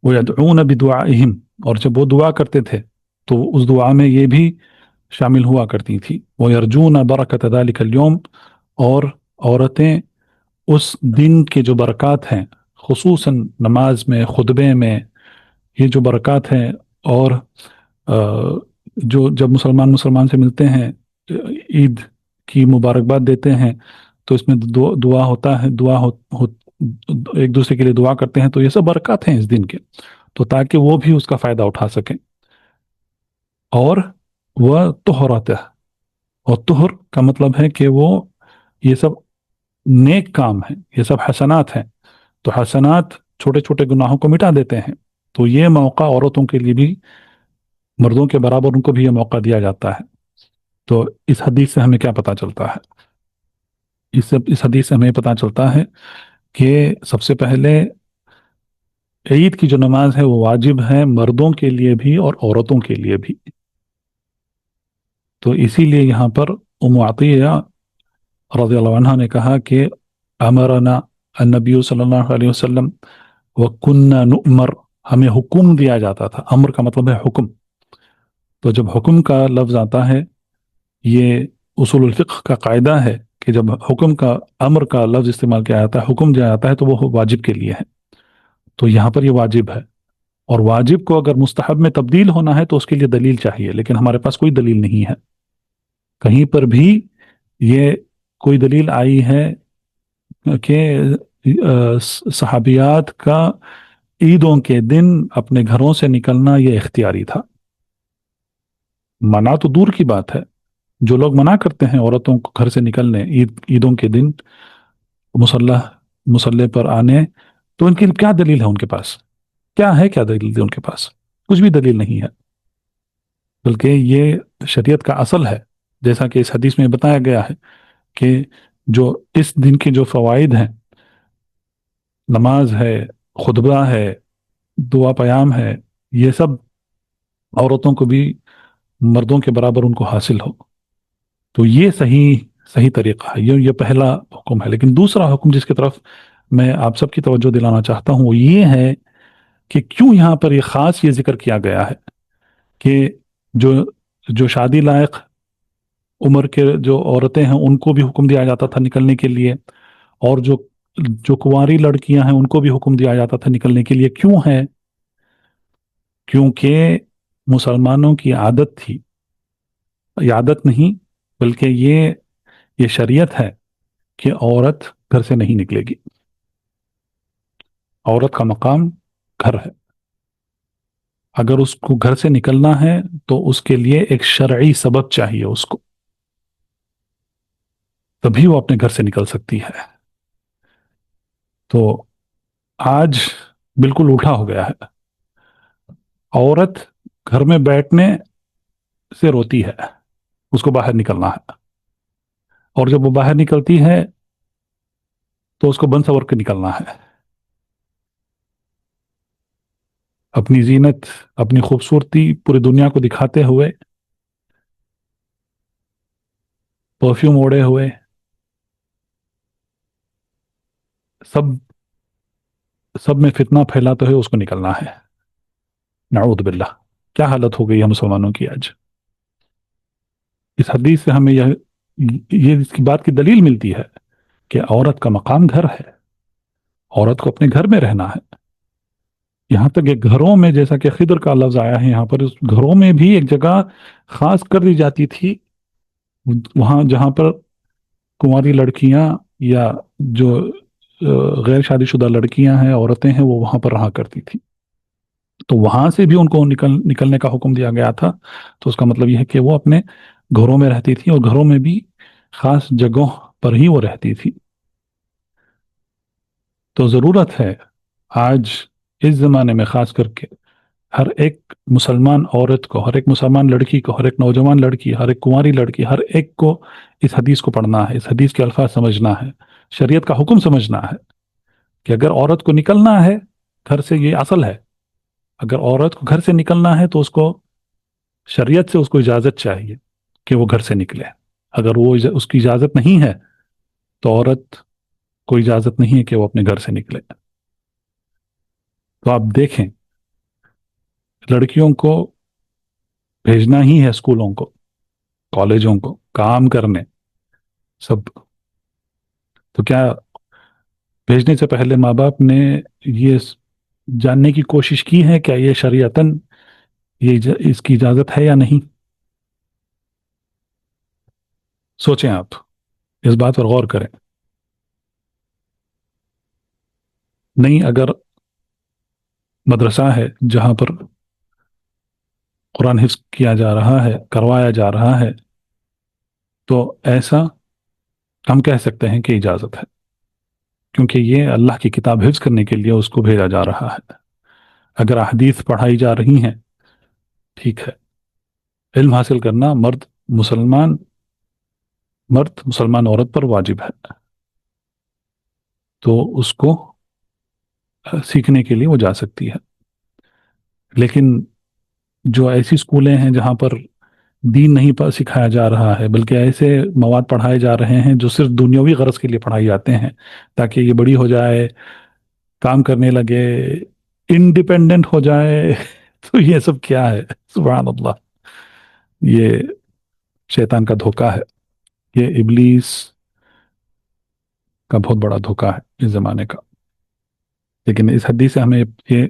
وَيَدْعُونَ بِدُعَائِهِمْ، اور جب وہ دعا کرتے تھے تو اس دعا میں یہ بھی شامل ہوا کرتی تھی. وَيَرْجُونَ بَرَكَةَ ذَلِكَ الْيَوْمِ، اور عورتیں اس دن کے جو برکات ہیں، خصوصاً نماز میں، خطبے میں، یہ جو برکات ہیں، اور جو جب مسلمان سے ملتے ہیں، عید کی مبارکباد دیتے ہیں، تو اس میں دعا ہوتا ہے، ایک دوسرے کے لیے دعا کرتے ہیں، تو یہ سب برکات ہیں اس دن کے، تو تاکہ وہ بھی اس کا فائدہ اٹھا سکیں. اور وہ طہرت، اور طہر کا مطلب ہے کہ وہ یہ سب نیک کام ہیں، یہ سب حسنات ہیں، تو حسنات چھوٹے چھوٹے گناہوں کو مٹا دیتے ہیں. تو یہ موقع عورتوں کے لیے بھی مردوں کے برابر ان کو بھی یہ موقع دیا جاتا ہے. تو اس حدیث سے ہمیں کیا پتہ چلتا ہے؟ اس حدیث سے ہمیں پتہ چلتا ہے کہ سب سے پہلے عید کی جو نماز ہے وہ واجب ہے مردوں کے لیے بھی اور عورتوں کے لیے بھی. تو اسی لیے یہاں پر ام عطیہ رضی اللہ عنہ نے کہا کہ امرنا النبی صلی اللہ علیہ وسلم وَكُنَّا نُؤْمَرْ، ہمیں حکم دیا جاتا تھا. امر کا مطلب ہے حکم. تو جب حکم کا لفظ آتا ہے، یہ اصول الفقہ کا قاعدہ ہے کہ جب حکم کا، امر کا لفظ استعمال کیا جاتا ہے، حکم دیا جاتا ہے، تو وہ واجب کے لیے ہے. تو یہاں پر یہ واجب ہے، اور واجب کو اگر مستحب میں تبدیل ہونا ہے تو اس کے لیے دلیل چاہیے، لیکن ہمارے پاس کوئی دلیل نہیں ہے. کہیں پر بھی یہ کوئی دلیل آئی ہے کہ صحابیات کا عیدوں کے دن اپنے گھروں سے نکلنا یہ اختیاری تھا. منع تو دور کی بات ہے، جو لوگ منع کرتے ہیں عورتوں کو گھر سے نکلنے عیدوں کے دن مسلح پر آنے، تو ان کی کیا دلیل ہے؟ ان کے پاس کیا دلیل ہے؟ ان کے پاس کچھ بھی دلیل نہیں ہے، بلکہ یہ شریعت کا اصل ہے. جیسا کہ اس حدیث میں بتایا گیا ہے کہ جو اس دن کے جو فوائد ہیں، نماز ہے، خطبہ ہے، دعا پیام ہے، یہ سب عورتوں کو بھی مردوں کے برابر ان کو حاصل ہو. تو یہ صحیح طریقہ ہے، یہ پہلا حکم ہے. لیکن دوسرا حکم جس کی طرف میں آپ سب کی توجہ دلانا چاہتا ہوں وہ یہ ہے کہ کیوں یہاں پر یہ خاص یہ ذکر کیا گیا ہے کہ جو شادی لائق عمر کے جو عورتیں ہیں ان کو بھی حکم دیا جاتا تھا نکلنے کے لیے، اور جو کنواری لڑکیاں ہیں ان کو بھی حکم دیا جاتا تھا نکلنے کے لیے. کیوں ہے؟ کیونکہ مسلمانوں کی عادت تھی، عادت نہیں بلکہ یہ شریعت ہے کہ عورت گھر سے نہیں نکلے گی. عورت کا مقام گھر ہے. اگر اس کو گھر سے نکلنا ہے تو اس کے لیے ایک شرعی سبب چاہیے اس کو، تبھی وہ اپنے گھر سے نکل سکتی ہے. تو آج بالکل الٹا ہو گیا ہے. عورت گھر میں بیٹھنے سے روتی ہے، اس کو باہر نکلنا ہے، اور جب وہ باہر نکلتی ہے تو اس کو بن سور کے نکلنا ہے، اپنی زینت، اپنی خوبصورتی پوری دنیا کو دکھاتے ہوئے، پرفیوم اوڑے ہوئے، سب میں فتنہ پھیلاتے ہوئے اس کو نکلنا ہے۔ نعوذ باللہ، کیا حالت ہو گئی ہے مسلمانوں کی آج۔ اس حدیث سے ہمیں یہ اس کی بات کی دلیل ملتی ہے کہ عورت کا مقام گھر ہے، عورت کو اپنے گھر میں رہنا ہے۔ یہاں تک کہ گھروں میں، جیسا کہ خضر کا لفظ آیا ہے یہاں پر، اس گھروں میں بھی ایک جگہ خاص کر دی جاتی تھی، وہاں جہاں پر کنواری لڑکیاں یا جو غیر شادی شدہ لڑکیاں ہیں، عورتیں ہیں، وہ وہاں پر رہا کرتی تھی، تو وہاں سے بھی ان کو نکلنے کا حکم دیا گیا تھا۔ تو اس کا مطلب یہ ہے کہ وہ اپنے گھروں میں رہتی تھی، اور گھروں میں بھی خاص جگہوں پر ہی وہ رہتی تھی۔ تو ضرورت ہے آج اس زمانے میں خاص کر کے ہر ایک مسلمان عورت کو، ہر ایک مسلمان لڑکی کو، ہر ایک نوجوان لڑکی، ہر ایک کنواری لڑکی، ہر ایک کو اس حدیث کو پڑھنا ہے، اس حدیث کے الفاظ سمجھنا ہے، شریعت کا حکم سمجھنا ہے کہ اگر عورت کو نکلنا ہے گھر سے، یہ اصل ہے، اگر عورت کو گھر سے نکلنا ہے تو اس کو شریعت سے اس کو اجازت چاہیے کہ وہ گھر سے نکلے۔ اگر وہ اس کی اجازت نہیں ہے تو عورت کو اجازت نہیں ہے کہ وہ اپنے گھر سے نکلے۔ تو آپ دیکھیں، لڑکیوں کو بھیجنا ہی ہے اسکولوں کو، کالجوں کو، کام کرنے، سب، تو کیا بھیجنے سے پہلے ماں باپ نے یہ جاننے کی کوشش کی ہے کیا یہ شریعتاً اس کی اجازت ہے یا نہیں؟ سوچیں، آپ اس بات پر غور کریں۔ نہیں، اگر مدرسہ ہے جہاں پر قرآن حفظ کیا جا رہا ہے، کروایا جا رہا ہے، تو ایسا ہم کہہ سکتے ہیں کہ اجازت ہے، کیونکہ یہ اللہ کی کتاب حفظ کرنے کے لیے اس کو بھیجا جا رہا ہے۔ اگر احادیث پڑھائی جا رہی ہیں، ٹھیک ہے، علم حاصل کرنا مسلمان عورت پر واجب ہے، تو اس کو سیکھنے کے لیے وہ جا سکتی ہے۔ لیکن جو ایسی اسکولیں ہیں جہاں پر دین نہیں سکھایا جا رہا ہے، بلکہ ایسے مواد پڑھائے جا رہے ہیں جو صرف دنیاوی غرض کے لیے پڑھائی جاتے ہیں تاکہ یہ بڑی ہو جائے، کام کرنے لگے، انڈیپینڈنٹ ہو جائے، تو یہ سب کیا ہے؟ سبحان اللہ، یہ شیطان کا دھوکہ ہے، یہ ابلیس کا بہت بڑا دھوکہ ہے اس زمانے کا۔ لیکن اس حدیث سے ہمیں یہ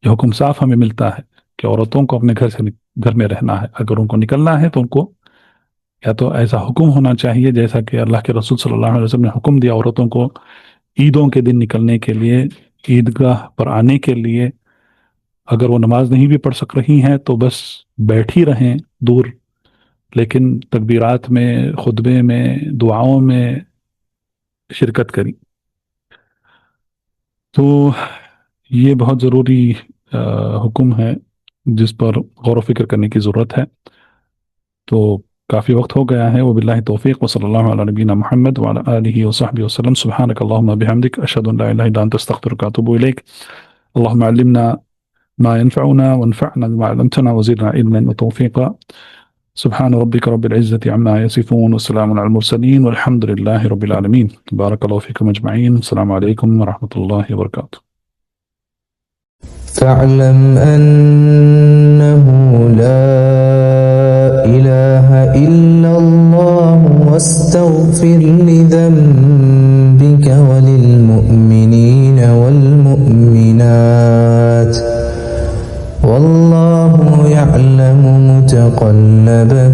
حکم صاف ہمیں ملتا ہے کہ عورتوں کو اپنے گھر میں رہنا ہے، اگر ان کو نکلنا ہے تو ان کو یا تو ایسا حکم ہونا چاہیے جیسا کہ اللہ کے رسول صلی اللہ علیہ وسلم نے حکم دیا عورتوں کو عیدوں کے دن نکلنے کے لیے، عیدگاہ پر آنے کے لیے، اگر وہ نماز نہیں بھی پڑھ سک رہی ہیں تو بس بیٹھی رہیں دور، لیکن تکبیرات میں، خطبے میں، دعاؤں میں شرکت کریں۔ تو یہ بہت ضروری حکم ہے جس پر غور و فکر کرنے کی ضرورت ہے۔ تو کافی وقت ہو گیا ہے، وباللہ توفیق، وصلی اللہ علی نبینا محمد وعلی آلہ وصحبہ وسلم، سبحانک اللہم بحمدک، اشہد ان لا الہ الا انت، استغفرک واتوب الیک۔ اللہم علمنا ما ينفعنا وانفعنا بما علمتنا وزدنا علما وتوفيقا، سبحان ربك رب العزة عما يصفون، والسلام على المرسلين، والحمد لله رب العالمين۔ بارك الله فيكم أجمعين، السلام عليكم ورحمة الله وبركاته۔ فاعلم أنه لا إله إلا الله، واستغفر لذنبك وللمؤمنين والمؤمنات، والله يعلم متقلبكم